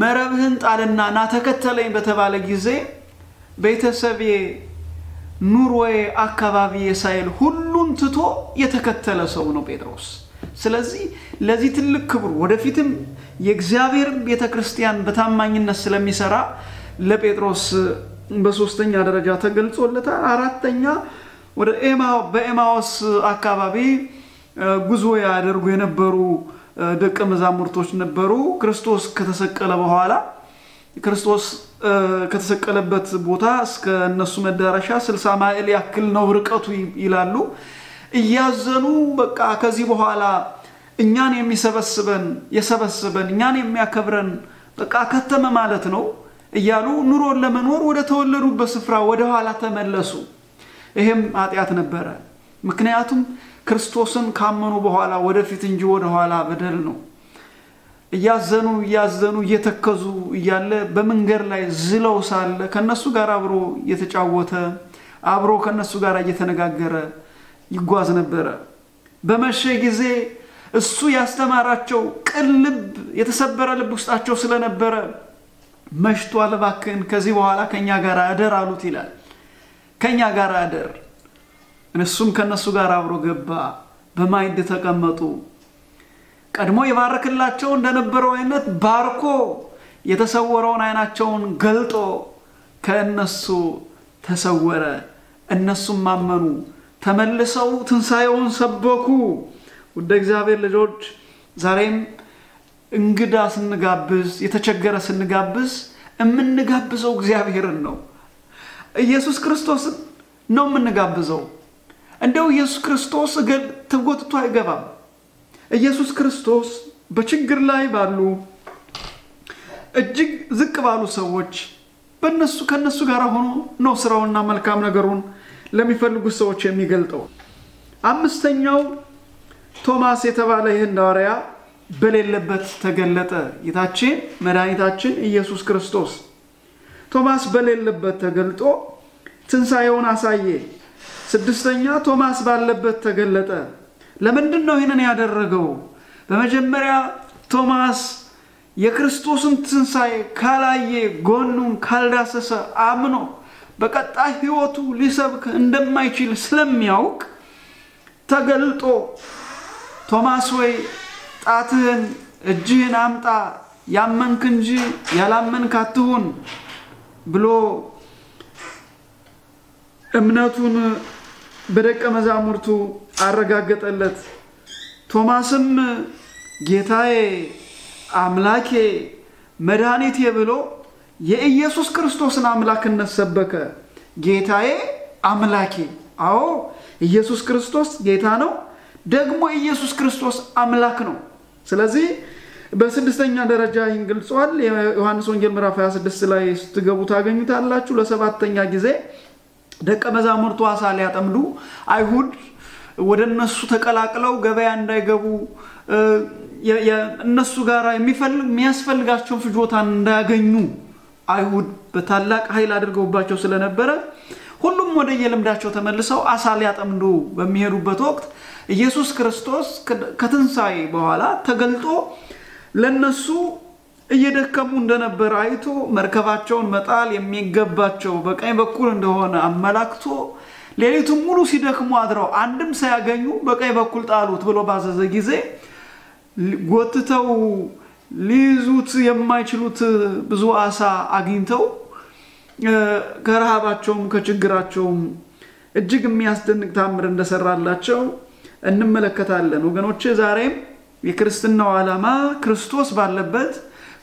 መረብህን ጣልና ና ተከተለኝ በተባለ ጊዜ ቤተሰቤ ኑሮዬ አካባቢ የሳይል ሁሉን ትቶ የተከተለ ሰው ነው ጴጥሮስ ስለዚህ ለዚህ ትልቅ ክብር ወደፊትም የእግዚአብሔር ቤተክርስቲያን በታማኝነት ስለሚሰራ ለጴጥሮስ በሶስተኛ ደረጃ ተገልጾለታል አራተኛ ወደ በኤማውስ አካባቢ ጉዞ ያደርጉ የነበሩ ደቀ መዛሙርቶች ነበሩ ክርስቶስ ከተሰቀለ በኋላ ክርስቶስ ከተሰቀለበት ቦታ እስከ እነሱ መዳረሻ 60 ማይል ያክል ነው ርቀቱ ይላሉ እያዘኑ በቃ ከዚህ በኋላ እኛን የሰበስበን እኛን የሚያከብረን በቃ ከተመ ማለት ነው እያሉ ኑሮን ለመኖር ወደ ተወለዱበት ስፍራ ወደ ኋላ ተመለሱ። ይሄም ኃጢአት ነበረ። ምክንያቱም ክርስቶስን ካመኑ በኋላ ወደፊት እንጂ ወደ ኋላ በደል ነው። እያዘኑ እየተከዙ እያለ በመንገድ ላይ ዝለው ሳለ ከነሱ ጋር አብሮ የተጫወተ አብሮ ከነሱ ጋር እየተነጋገረ ይጓዝ ነበር። በመሸ ጊዜ እሱ ያስተማራቸው ቅልብ የተሰበረ ልብ ውስጣቸው ስለነበረ መሽቷል እባክህን ከዚህ በኋላ ከኛ ጋር አደር አሉት ይላል። ከኛ ጋር አደር። እነሱም ከነሱ ጋር አብሮ ገባ። በማዕድ ተቀመጡ። ቀድሞ ይባርክላቸው እንደነበረው አይነት ባርኮ የተሰወረውን አይናቸውን ገልጦ ከነሱ ተሰወረ። እነሱም ማመኑ ተመልሰው ትንሳኤውን ሰበኩ። ወደ እግዚአብሔር ልጆች ዛሬም እንግዳ ስንጋብዝ የተቸገረ ስንጋብዝ እምንጋብዘው እግዚአብሔርን ነው። ኢየሱስ ክርስቶስ ነው የምንጋብዘው። እንደው ኢየሱስ ክርስቶስ ተጎትቶ አይገባም። ኢየሱስ ክርስቶስ በችግር ላይ ባሉ እጅግ ዝቅ ባሉ ሰዎች ከነሱ ጋር ሆኖ ነው ስራውና መልካም ነገሩን ለሚፈልጉ ሰዎች የሚገልጠው። አምስተኛው ቶማስ የተባለ ይህን ሐዋርያ በሌለበት ተገለጠ። ጌታችን መድኃኒታችን ኢየሱስ ክርስቶስ ቶማስ በሌለበት ተገልጦ ትንሳኤውን አሳየ። ስድስተኛ ቶማስ ባለበት ተገለጠ። ለምንድን ነው ይሄንን ያደረገው? በመጀመሪያ ቶማስ የክርስቶስን ትንሳኤ ካላየ ጎኑን ካልዳሰሰ አምኖ በቀጣይ ህይወቱ ሊሰብክ እንደማይችል ስለሚያውቅ ተገልጦ ቶማስ ወይ ጣትህን እጅህን አምጣ ያመንክ እንጂ ያላመንክ አትሁን ብሎ እምነቱን በደቀ መዛሙርቱ አረጋገጠለት። ቶማስም ጌታዬ አምላኬ መድኃኒቴ ብሎ የኢየሱስ ክርስቶስን አምላክነት ሰበከ። ጌታዬ አምላኬ። አዎ ኢየሱስ ክርስቶስ ጌታ ነው፣ ደግሞ ኢየሱስ ክርስቶስ አምላክ ነው። ስለዚህ በስድስተኛ ደረጃ ይገልጿል። ዮሐንስ ወንጌል ምዕራፍ 26 ላይ ስትገቡ ታገኙታላችሁ። ለሰባተኛ ጊዜ ደቀ መዛሙርቱ አሳ ሊያጠምዱ አይሁድ ወደ እነሱ ተቀላቅለው ገበያ እንዳይገቡ እነሱ ጋር የሚያስፈልጋቸው ፍጆታን እንዳያገኙ አይሁድ በታላቅ ኃይል አድርገውባቸው ስለነበረ ሁሉም ወደ የልምዳቸው ተመልሰው አሳ ሊያጠምዱ በሚሄዱበት ወቅት ኢየሱስ ክርስቶስ ከትንሳኤ በኋላ ተገልጦ ለነሱ እየደከሙ እንደነበር አይቶ መርከባቸውን መጣል የሚገባቸው በቀኝ በኩል እንደሆነ አመላክቶ ሌሊቱን ሙሉ ሲደክሙ አድረው አንድም ሳያገኙ በቀኝ በኩል ጣሉት ብሎ ባዘዘ ጊዜ ጎትተው ሊይዙት የማይችሉት ብዙ አሳ አግኝተው ከረሃባቸውም ከችግራቸውም እጅግ የሚያስደንቅ ታምር እንደሰራላቸው እንመለከታለን። ወገኖቼ ዛሬም የክርስትናው ዓላማ ክርስቶስ ባለበት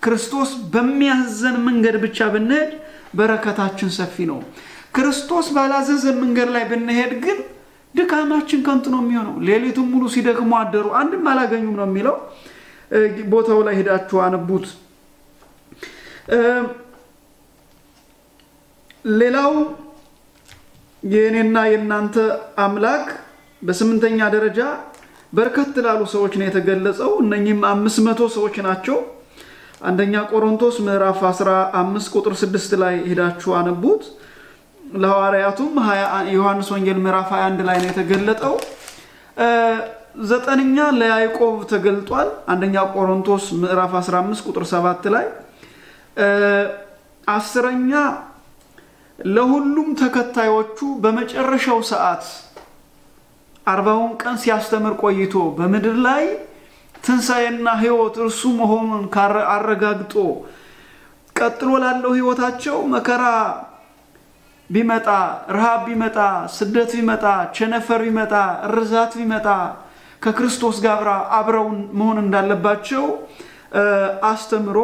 ክርስቶስ በሚያዘን መንገድ ብቻ ብንሄድ በረከታችን ሰፊ ነው። ክርስቶስ ባላዘዘን መንገድ ላይ ብንሄድ ግን ድካማችን ከንቱ ነው የሚሆነው። ሌሊቱን ሙሉ ሲደክሙ አደሩ አንድም አላገኙም ነው የሚለው። ቦታው ላይ ሄዳችሁ አንቡት። ሌላው የኔና የናንተ አምላክ በስምንተኛ ደረጃ በርከት ላሉ ሰዎች ነው የተገለጸው። እነኚህም 500 ሰዎች ናቸው። አንደኛ ቆሮንቶስ ምዕራፍ 15 ቁጥር 6 ላይ ሄዳችሁ አንቡት። ለሐዋርያቱም ዮሐንስ ወንጌል ምዕራፍ 21 ላይ ነው የተገለጠው። ዘጠነኛ ለያዕቆብ ተገልጧል። አንደኛ ቆሮንቶስ ምዕራፍ 15 ቁጥር 7 ላይ። አስረኛ ለሁሉም ተከታዮቹ በመጨረሻው ሰዓት 40 ቀን ሲያስተምር ቆይቶ በመድር ላይ ትንሳኤና ህይወት እርሱ መሆኑን አረጋግጦ ቀጥሎ ላለው ህይወታቸው መከራ ቢመጣ ረሃብ ቢመጣ ስደት ቢመጣ ቸነፈር ቢመጣ ርዛት ቢመጣ ከክርስቶስ ጋር አብረው መሆን እንዳለባቸው አስተምሮ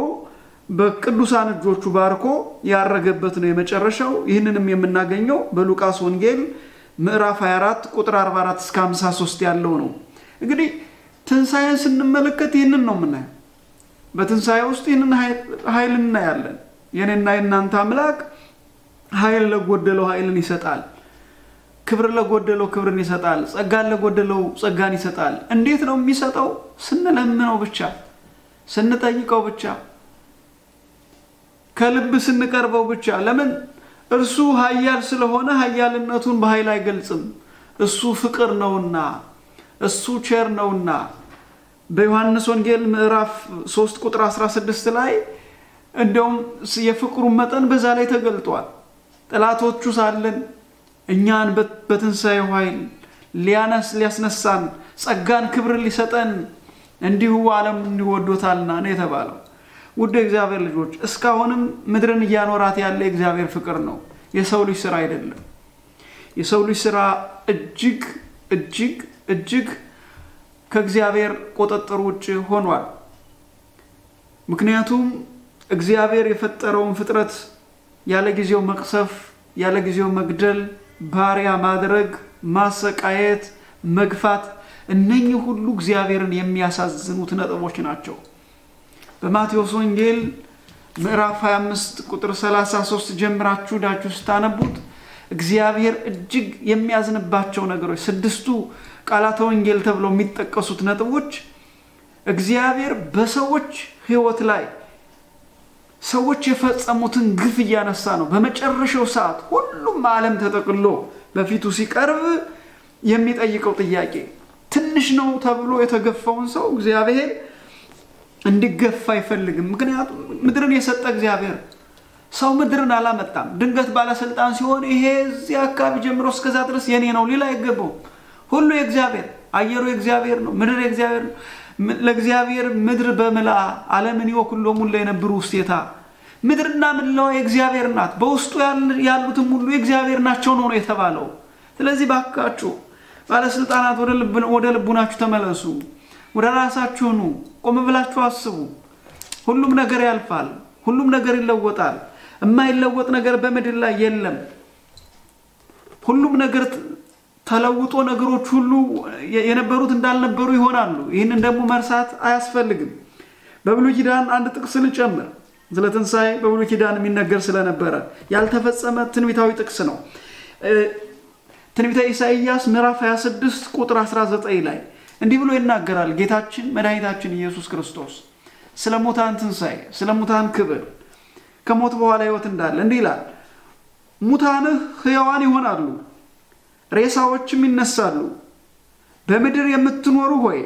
በቅዱሳን እጆቹ ባርኮ ያረገበት ነው የመጨረሻው። ይህንንም የምናገኘው በሉቃስ ወንጌል ምዕራፍ 24 ቁጥር 44 እስከ 53 ያለው ነው። እንግዲህ ትንሣኤን ስንመለከት ይህንን ነው የምናየው። በትንሣኤ ውስጥ ይህንን ኃይል እናያለን። የኔና የናንተ አምላክ ኃይል ለጎደለው ኃይልን ይሰጣል፣ ክብር ለጎደለው ክብርን ይሰጣል፣ ጸጋን ለጎደለው ጸጋን ይሰጣል። እንዴት ነው የሚሰጠው? ስንለምነው ብቻ፣ ስንጠይቀው ብቻ፣ ከልብ ስንቀርበው ብቻ። ለምን? እርሱ ኃያል ስለሆነ ኃያልነቱን በኃይል አይገልጽም። እሱ ፍቅር ነውና፣ እሱ ቸር ነውና። በዮሐንስ ወንጌል ምዕራፍ 3 ቁጥር 16 ላይ እንደውም የፍቅሩ መጠን በዛ ላይ ተገልጧል። ጠላቶቹ ሳለን እኛን በትንሣኤው ኃይል ሊያስነሳን ጸጋን ክብር ሊሰጠን እንዲሁ ዓለም እንዲወዶታልና ነው የተባለው። ውድ እግዚአብሔር ልጆች እስካሁንም ምድርን እያኖራት ያለ እግዚአብሔር ፍቅር ነው፣ የሰው ልጅ ሥራ አይደለም። የሰው ልጅ ሥራ እጅግ እጅግ እጅግ ከእግዚአብሔር ቁጥጥር ውጭ ሆኗል። ምክንያቱም እግዚአብሔር የፈጠረውን ፍጥረት ያለ ጊዜው መቅሰፍ፣ ያለ ጊዜው መግደል፣ ባሪያ ማድረግ፣ ማሰቃየት፣ መግፋት እነኚህ ሁሉ እግዚአብሔርን የሚያሳዝኑት ነጥቦች ናቸው። በማቴዎስ ወንጌል ምዕራፍ 25 ቁጥር 33 ጀምራችሁ ዳችሁ ስታነቡት እግዚአብሔር እጅግ የሚያዝንባቸው ነገሮች ስድስቱ ቃላተ ወንጌል ተብለው የሚጠቀሱት ነጥቦች እግዚአብሔር በሰዎች ሕይወት ላይ ሰዎች የፈጸሙትን ግፍ እያነሳ ነው። በመጨረሻው ሰዓት ሁሉም ዓለም ተጠቅሎ በፊቱ ሲቀርብ የሚጠይቀው ጥያቄ ትንሽ ነው ተብሎ የተገፋውን ሰው እግዚአብሔር እንዲገፋ አይፈልግም። ምክንያቱም ምድርን የሰጠ እግዚአብሔር ሰው ምድርን አላመጣም። ድንገት ባለስልጣን ሲሆን ይሄ እዚህ አካባቢ ጀምሮ እስከዛ ድረስ የኔ ነው ሊል አይገባውም። ሁሉ የእግዚአብሔር፣ አየሩ የእግዚአብሔር ነው፣ ምድር የእግዚአብሔር ነው። ለእግዚአብሔር ምድር በመላ ዓለምን ይወክሎሙ ለነበሩ ውስጤታ ምድርና ምድላው የእግዚአብሔር ናት፣ በውስጡ ያሉትም ሁሉ የእግዚአብሔር ናቸው ነው የተባለው። ስለዚህ ባካችሁ ባለስልጣናት ወደ ልቡናችሁ ተመለሱ፣ ወደ ራሳችሁ ኑ፣ ቆም ብላችሁ አስቡ። ሁሉም ነገር ያልፋል፣ ሁሉም ነገር ይለወጣል። የማይለወጥ ነገር በምድር ላይ የለም። ሁሉም ነገር ተለውጦ ነገሮች ሁሉ የነበሩት እንዳልነበሩ ይሆናሉ። ይህንን ደግሞ መርሳት አያስፈልግም። በብሉይ ኪዳን አንድ ጥቅስ ልጨምር። ስለ ትንሣኤ በብሉይ ኪዳን የሚነገር ስለነበረ ያልተፈጸመ ትንቢታዊ ጥቅስ ነው። ትንቢተ ኢሳይያስ ምዕራፍ 26 ቁጥር 19 ላይ እንዲህ ብሎ ይናገራል። ጌታችን መድኃኒታችን ኢየሱስ ክርስቶስ ስለ ሙታን ትንሣኤ፣ ስለ ሙታን ክብር፣ ከሞት በኋላ ሕይወት እንዳለ እንዲህ ይላል። ሙታንህ ሕያዋን ይሆናሉ፣ ሬሳዎችም ይነሳሉ። በምድር የምትኖሩ ሆይ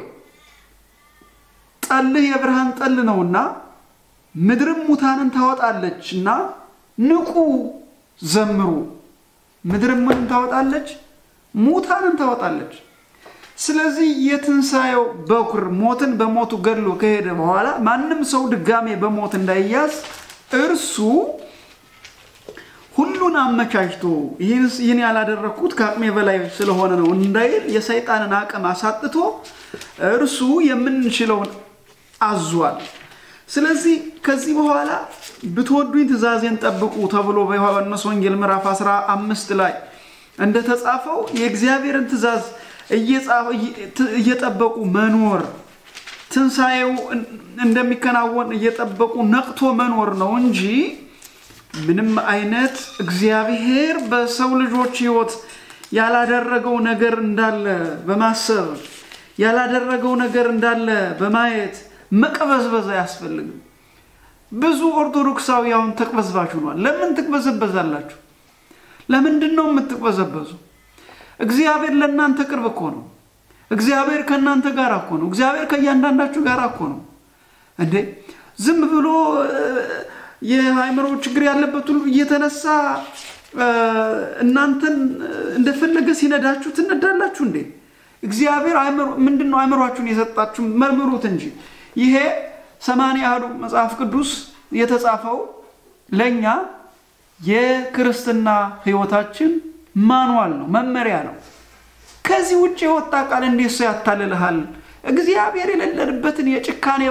ጠልህ የብርሃን ጠል ነውና ምድርም ሙታንን ታወጣለችና ንቁ ዘምሩ። ምድርም ምን ታወጣለች? ሙታንን ታወጣለች። ስለዚህ የትንሣኤው በኩር ሞትን በሞቱ ገድሎ ከሄደ በኋላ ማንም ሰው ድጋሜ በሞት እንዳይያዝ እርሱ ሁሉን አመቻችቶ ይህን ያላደረኩት ከአቅሜ በላይ ስለሆነ ነው እንዳይል የሰይጣንን አቅም አሳጥቶ እርሱ የምንችለውን አዟል። ስለዚህ ከዚህ በኋላ ብትወዱኝ ትእዛዜን ጠብቁ ተብሎ በዮሐንስ ወንጌል ምዕራፍ 15 ላይ እንደተጻፈው የእግዚአብሔርን ትእዛዝ እየጠበቁ መኖር፣ ትንሣኤው እንደሚከናወን እየጠበቁ ነቅቶ መኖር ነው እንጂ ምንም አይነት እግዚአብሔር በሰው ልጆች ሕይወት ያላደረገው ነገር እንዳለ በማሰብ ያላደረገው ነገር እንዳለ በማየት መቅበዝበዝ አያስፈልግም። ብዙ ኦርቶዶክሳውያን ተቅበዝባችሁ ነው። ለምን ትቅበዘበዛላችሁ? ለምንድን ነው የምትቅበዘበዙ? እግዚአብሔር ለእናንተ ቅርብ እኮ ነው። እግዚአብሔር ከእናንተ ጋር እኮ ነው። እግዚአብሔር ከእያንዳንዳችሁ ጋር እኮ ነው። እንዴ ዝም ብሎ የሃይማኖ ችግር ያለበት ሁሉ እየተነሳ እናንተን እንደፈለገ ሲነዳችሁ ትነዳላችሁ እንዴ? እግዚአብሔር ምንድነው አእምሮአችሁን የሰጣችሁ? መርምሩት እንጂ። ይሄ 80 መጽሐፍ ቅዱስ የተጻፈው ለኛ የክርስትና ሕይወታችን ማኑዋል ነው፣ መመሪያ ነው። ከዚህ ውጪ የወጣ ቃል እንዴት ሰው ያታልልሃል? እግዚአብሔር የሌለበትን የጭካኔ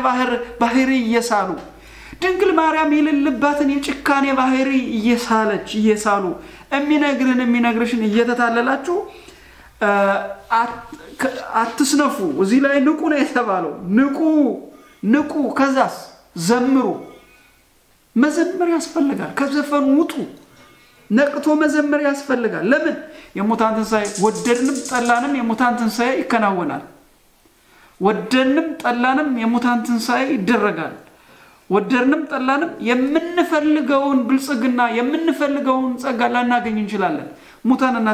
ባህር እየሳሉ ድንግል ማርያም የሌለባትን የጭካኔ ባህሪ እየሳሉ የሚነግርሽን እየተታለላችሁ አትስነፉ። እዚህ ላይ ንቁ ነው የተባለው። ንቁ ከዛስ ዘምሩ። መዘመር ያስፈልጋል። ከዘፈኑ ውጡ። ነቅቶ መዘመር ያስፈልጋል። ለምን? የሙታን ትንሣኤ ወደድንም ጠላንም የሙታን ትንሣኤ ይከናወናል። ወደድንም ጠላንም የሙታን ትንሣኤ ይደረጋል። ወደድንም ጠላንም የምንፈልገውን ብልጽግና የምንፈልገውን ጸጋ ላናገኝ እንችላለን። ሙታንና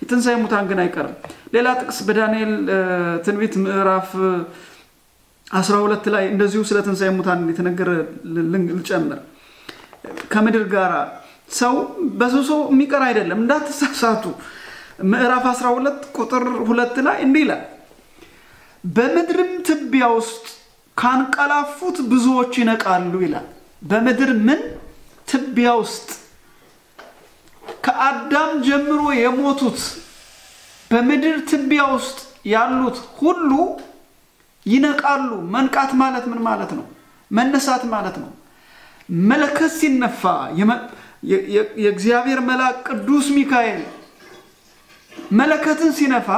ትንሣኤ ሙታን ግን አይቀርም። ሌላ ጥቅስ በዳንኤል ትንቢት ምዕራፍ 12 ላይ እንደዚሁ ስለ ትንሣኤ ሙታን የተነገረ ልጨምር። ከምድር ጋር ሰው በሰው የሚቀር አይደለም እንዳትሳሳቱ። ምዕራፍ 12 ቁጥር 2 ላይ እንዲህ ይላል፣ በምድርም ትቢያ ውስጥ ካንቀላፉት ብዙዎች ይነቃሉ ይላል። በምድር ምን ትቢያ ውስጥ ከአዳም ጀምሮ የሞቱት በምድር ትቢያ ውስጥ ያሉት ሁሉ ይነቃሉ። መንቃት ማለት ምን ማለት ነው? መነሳት ማለት ነው። መለከት ሲነፋ የእግዚአብሔር መልአክ ቅዱስ ሚካኤል መለከትን ሲነፋ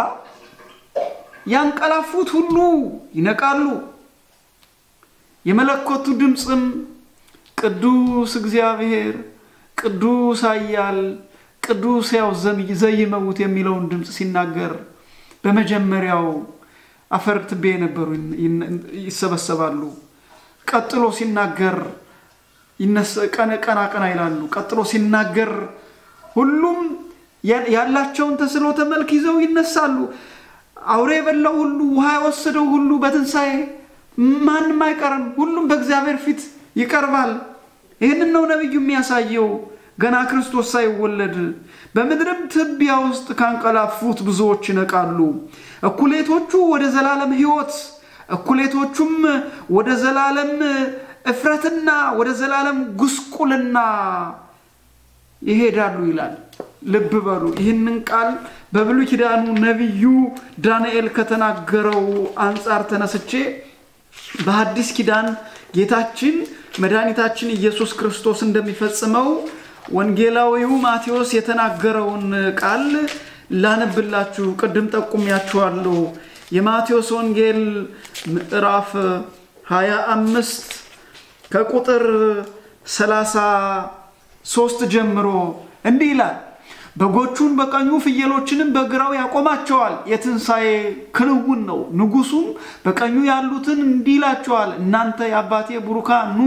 ያንቀላፉት ሁሉ ይነቃሉ። የመለኮቱ ድምጽም ቅዱስ እግዚአብሔር ቅዱስ ኃያል ቅዱስ ያው ዘይመውት የሚለውን ድምጽ ሲናገር በመጀመሪያው አፈር ትቤ የነበሩ ይሰበሰባሉ። ቀጥሎ ሲናገር ቀና ይላሉ። ቀጥሎ ሲናገር ሁሉም ያላቸውን ተስሎተ መልክ ይዘው ይነሳሉ። አውሬ የበላው ሁሉ ውሃ የወሰደው ሁሉ በትንሣኤ ማንም አይቀርም። ሁሉም በእግዚአብሔር ፊት ይቀርባል። ይህንን ነው ነብዩ የሚያሳየው ገና ክርስቶስ ሳይወለድ። በምድርም ትቢያ ውስጥ ካንቀላፉት ብዙዎች ይነቃሉ። እኩሌቶቹ ወደ ዘላለም ሕይወት እኩሌቶቹም ወደ ዘላለም እፍረትና ወደ ዘላለም ጉስቁልና ይሄዳሉ ይላል። ልብ በሉ። ይህንን ቃል በብሉይ ኪዳኑ ነብዩ ዳንኤል ከተናገረው አንፃር ተነስቼ በሐዲስ ኪዳን ጌታችን መድኃኒታችን ኢየሱስ ክርስቶስ እንደሚፈጽመው ወንጌላዊው ማቴዎስ የተናገረውን ቃል ላነብላችሁ ቅድም ጠቁሚያችኋለሁ። የማቴዎስ ወንጌል ምዕራፍ 25 ከቁጥር 33 ጀምሮ እንዲህ ይላል፣ በጎቹን በቀኙ ፍየሎችንም በግራው ያቆማቸዋል። የትንሣኤ ክንውን ነው። ንጉሱም በቀኙ ያሉትን እንዲህ ይላቸዋል፣ እናንተ የአባቴ ቡሩካን ኑ፣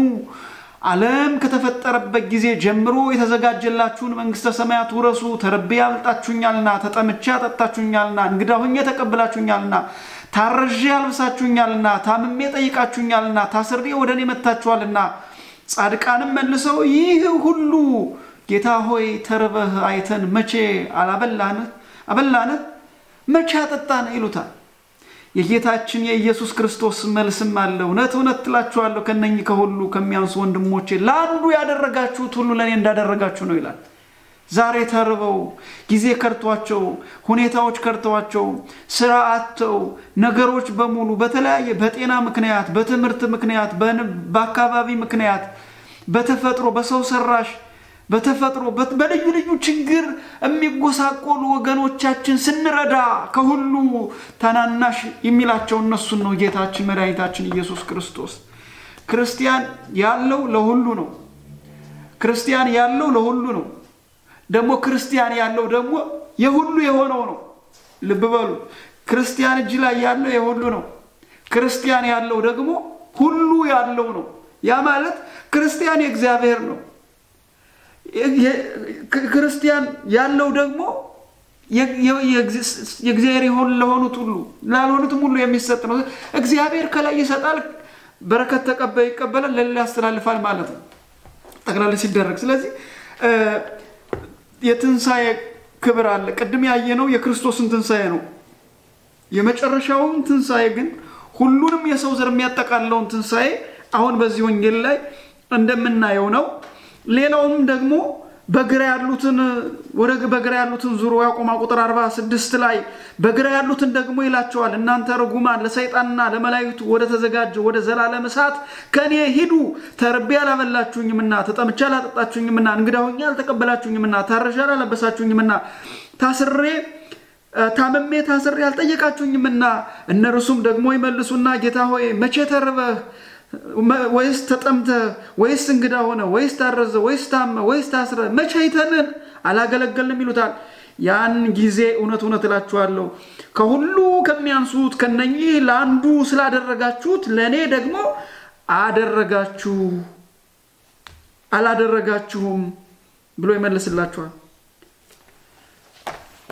ዓለም ከተፈጠረበት ጊዜ ጀምሮ የተዘጋጀላችሁን መንግስተ ሰማያት ውረሱ። ተርቤ አብልጣችሁኛልና፣ ተጠምቼ አጠጣችሁኛልና፣ እንግዳ ሆኜ ተቀብላችሁኛልና፣ ታርዤ አልብሳችሁኛልና፣ ታምሜ ጠይቃችሁኛልና፣ ታስሬ ወደኔ መጣችኋልና። ጻድቃንም መልሰው ይህ ሁሉ ጌታ ሆይ ተርበህ አይተን መቼ አበላንህ መቼ አጠጣን ይሉታል። የጌታችን የኢየሱስ ክርስቶስ መልስም አለ፣ እውነት እላችኋለሁ ከነኚህ ከሁሉ ከሚያንሱ ወንድሞቼ ለአንዱ ያደረጋችሁት ሁሉ ለኔ እንዳደረጋችሁ ነው ይላል። ዛሬ ተርበው ጊዜ ከርቷቸው ሁኔታዎች ከርቷቸው ስራ አጥተው ነገሮች በሙሉ በተለያየ በጤና ምክንያት በትምህርት ምክንያት በአካባቢ ምክንያት በተፈጥሮ በሰው ሰራሽ በተፈጥሮ በልዩ ልዩ ችግር የሚጎሳቆሉ ወገኖቻችን ስንረዳ ከሁሉ ታናናሽ የሚላቸው እነሱን ነው ጌታችን መድኃኒታችን ኢየሱስ ክርስቶስ። ክርስቲያን ያለው ለሁሉ ነው። ክርስቲያን ያለው ለሁሉ ነው። ደግሞ ክርስቲያን ያለው ደግሞ የሁሉ የሆነው ነው። ልብ በሉ። ክርስቲያን እጅ ላይ ያለው የሁሉ ነው። ክርስቲያን ያለው ደግሞ ሁሉ ያለው ነው። ያ ማለት ክርስቲያን የእግዚአብሔር ነው። ክርስቲያን ያለው ደግሞ የእግዚአብሔር ለሆኑት ሁሉ ላልሆኑትም ሁሉ የሚሰጥ ነው። እግዚአብሔር ከላይ ይሰጣል፣ በረከት ተቀባይ ይቀበላል፣ ለሌላ ያስተላልፋል ማለት ነው ጠቅላላ ሲደረግ። ስለዚህ የትንሣኤ ክብር አለ። ቅድም ያየነው የክርስቶስን ትንሣኤ ነው። የመጨረሻውን ትንሣኤ ግን ሁሉንም የሰው ዘር የሚያጠቃልለውን ትንሣኤ አሁን በዚህ ወንጌል ላይ እንደምናየው ነው። ሌላውም ደግሞ በግራ ያሉትን ወደ በግራ ያሉትን ዙሮ ያቆማ ቁጥር 46 ላይ በግራ ያሉትን ደግሞ ይላቸዋል እናንተ ርጉማን ለሰይጣንና ለመላእክቱ ወደ ተዘጋጀ ወደ ዘላለም እሳት ከኔ ሂዱ ተርቤ አላበላችሁኝምና ተጠምቼ አላጠጣችሁኝምና እንግዳ ሆኜ አልተቀበላችሁኝምና ታርዤ አላለበሳችሁኝምና ታመሜ ታስሬ አልጠየቃችሁኝምና እነርሱም ደግሞ ይመልሱና ጌታ ሆይ መቼ ተርበህ ወይስ ተጠምተ ወይስ እንግዳ ሆነ ወይስ ታረዘ ወይስ ታመ ወይስ ታስረ መቼ አይተንን አላገለገልንም ይሉታል ያን ጊዜ እውነት እላችኋለሁ ከሁሉ ከሚያንሱት ከነኚህ ለአንዱ ስላደረጋችሁት ለኔ ደግሞ አላደረጋችሁም ብሎ ይመልስላችኋል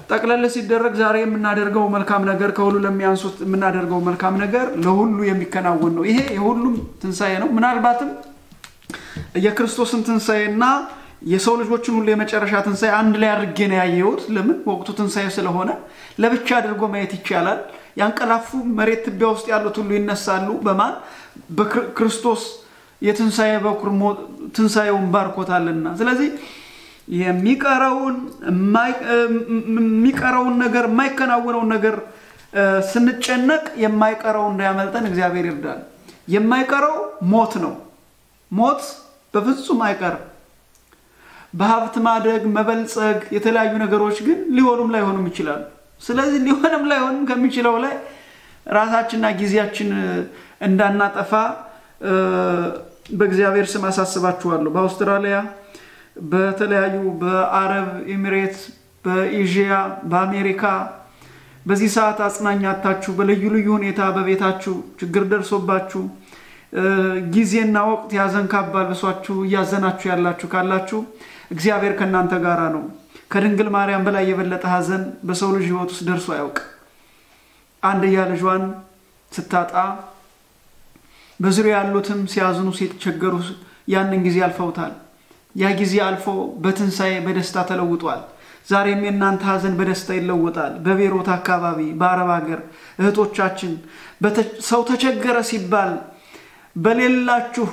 ጠቅለል ሲደረግ ዛሬ የምናደርገው መልካም ነገር ከሁሉ ለሚያንሱት የምናደርገው መልካም ነገር ለሁሉ የሚከናወን ነው ይሄ የሁሉም ትንሳኤ ነው ምናልባትም የክርስቶስን ትንሳኤና የሰው ልጆችን ሁሉ የመጨረሻ ትንሳኤ አንድ ላይ አድርጌ ነው ያየሁት ለምን ወቅቱ ትንሳኤ ስለሆነ ለብቻ አድርጎ ማየት ይቻላል ያንቀላፉ መሬት ትቢያ ውስጥ ያሉት ሁሉ ይነሳሉ በማን በክርስቶስ የትንሳኤ በኩር ትንሳኤውን ባርኮታልና ስለዚህ የሚቀረውን ነገር የማይከናወነው ነገር ስንጨነቅ የማይቀረው እንዳያመልጠን እግዚአብሔር ይርዳል የማይቀረው ሞት ነው ሞት በፍጹም አይቀርም በሀብት ማደግ መበልጸግ የተለያዩ ነገሮች ግን ሊሆኑም ላይሆኑም ይችላል ስለዚህ ሊሆንም ላይሆንም ከሚችለው ላይ ራሳችንና ጊዜያችን እንዳናጠፋ በእግዚአብሔር ስም አሳስባችኋለሁ በአውስትራሊያ በተለያዩ በአረብ ኤሚሬት በኤዥያ በአሜሪካ በዚህ ሰዓት አጽናኛታችሁ በልዩ ሁኔታ በቤታችሁ ችግር ደርሶባችሁ ጊዜና ወቅት ያዘንካባልሷችሁ ያዘናችሁ ያላችሁ ካላችሁ እግዚአብሔር ከናንተ ጋራ ነው ከድንግል ማርያም በላይ የበለጠ ሐዘን በሰው ልጅ ህይወት ውስጥ ደርሶ ያውቅ አንድ ያልጇን ስታጣ በዙሪያ ያሉትም ሲያዝኑ ሲተቸገሩ ያንን ጊዜ አልፈውታል ያ ጊዜ አልፎ በትንሳኤ በደስታ ተለውጧል ዛሬም የናንተ ሐዘን በደስታ ይለወጣል በቤሮት አካባቢ በአረብ ሀገር እህቶቻችን ሰው ተቸገረ ሲባል በሌላችሁ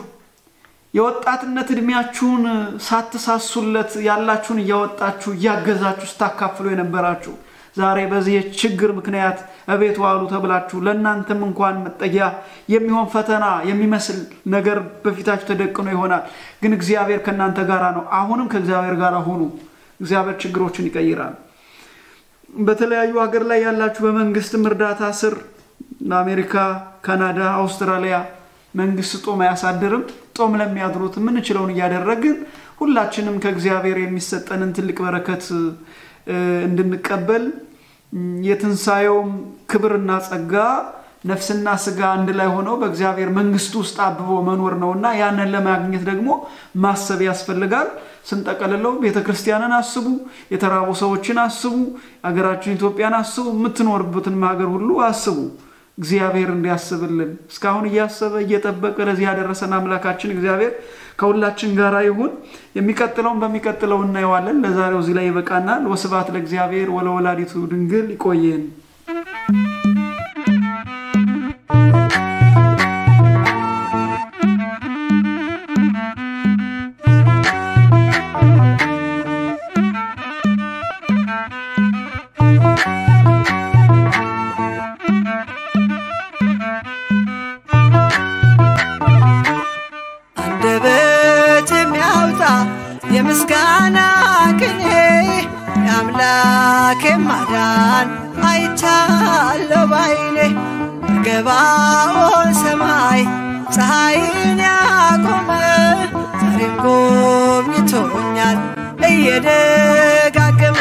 የወጣትነት እድሜያችሁን ሳትሳሱለት ያላችሁን ያወጣችሁ ያገዛችሁ ስታካፍሉ የነበራችሁ ዛሬ በዚህ ችግር ምክንያት አቤት ዋሉ ተብላችሁ ለናንተም እንኳን መጠጊያ የሚሆን ፈተና የሚመስል ነገር በፊታችሁ ተደቅኖ ይሆናል ግን እግዚአብሔር ከናንተ ጋራ ነው አሁንም ከእግዚአብሔር ጋራ ሆኑ እግዚአብሔር ችግሮችን ይቀይራል በተለያዩ ሀገር ላይ ያላችሁ በመንግስት እርዳታ ስር አሜሪካ ካናዳ አውስትራሊያ መንግስት ጦም ያሳድርም ጦም ለሚያድሩት ምን እንችለውን ያደረግን ሁላችንም ከእግዚአብሔር የሚሰጠንን ትልቅ በረከት እንድንቀበል የትንሳኤው ክብርና ጸጋ ነፍስና ስጋ አንድ ላይ ሆነው በእግዚአብሔር መንግስት ውስጥ አብቦ መኖር ነውና ያንን ለማግኘት ደግሞ ማሰብ ያስፈልጋል ስንጠቀለለው ቤተክርስቲያንን አስቡ የተራቡ ሰዎችን አስቡ አገራችን ኢትዮጵያን አስቡ የምትኖርበትን ሀገር ሁሉ አስቡ እግዚአብሔር እንዲያስብልን እስካሁን ያሰበ እየተጠበቀ ለዚህ ያደረሰን አምላካችን እግዚአብሔር ከሁላችን ጋራ ይሁን የሚቀጥለውን በሚቀጥለው እናየዋለን ለዛሬው እዚህ ላይ ይበቃናል ወስብሐት ለእግዚአብሔር ወለወላዲቱ ድንግል ይቆየን የምስጋና ቅኔ የአምላኬ ማዳን አይቻለሁ ባይኔ በገባኦን ሰማይ ፀሐይን ያቆመ ዛሬም ጎብኝቶኛል እየደጋገመ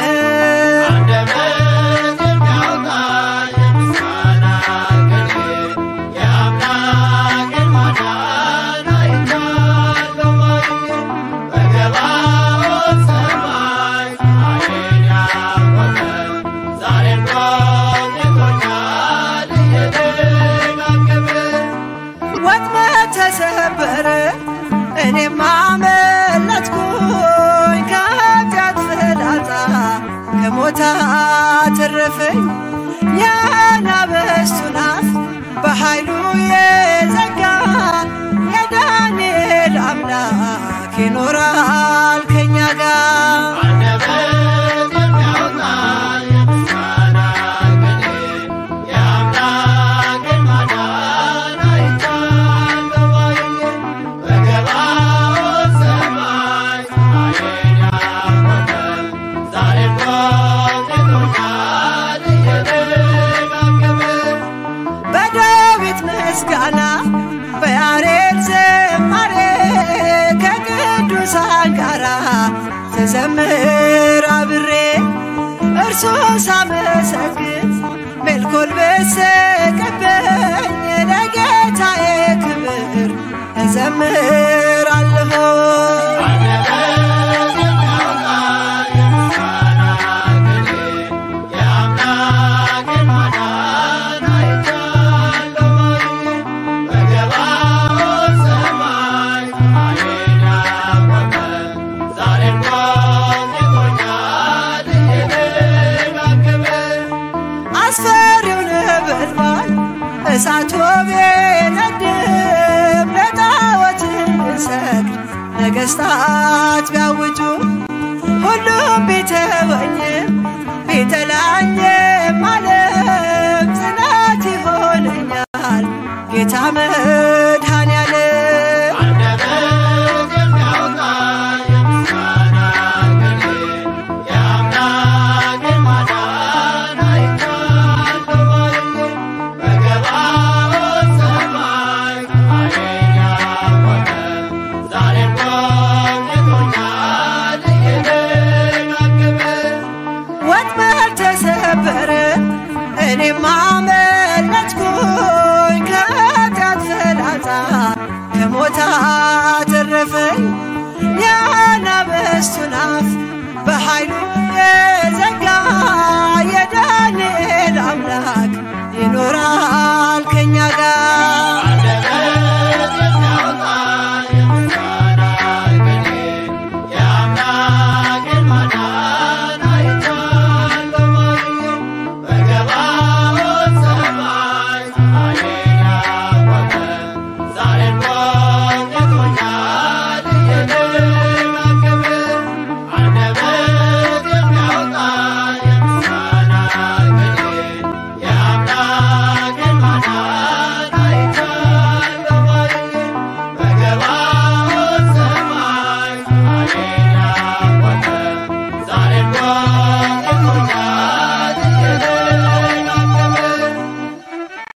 ተሰበረ እኔማ አመለጥኩኝ ከኃጢአት ፍላጻ ከሞት አተረፈኝ የአናብስቱን አፍ በኃይሉ የዘጋ የዳንኤል አምላክ ይኖራል ከእኛ ጋር ልዘምር አብሬ እርሱ ሳመሰግን ሜልኮል በሰቀበኝ ለጌታዬ ክብር እዘምራለሁ እሳቱ ቢነድም ለጣዖት እንሰግድ ነገሥታት ቢያውጁ ሁሉም ቢተወኝም ቢጠላኝም ዓለም ጽናት ይሆነኛል ጌታ መድኃኔዓለም እኔማ አመለጥኩኝ ከኃጢአት ፍላጻ ከሞት አተረፈኝ የአናብስቱን አፍ በኃይሉ የዘጋ የዳንኤል አምላክ ይኖራል ከእኛ ጋር Zalim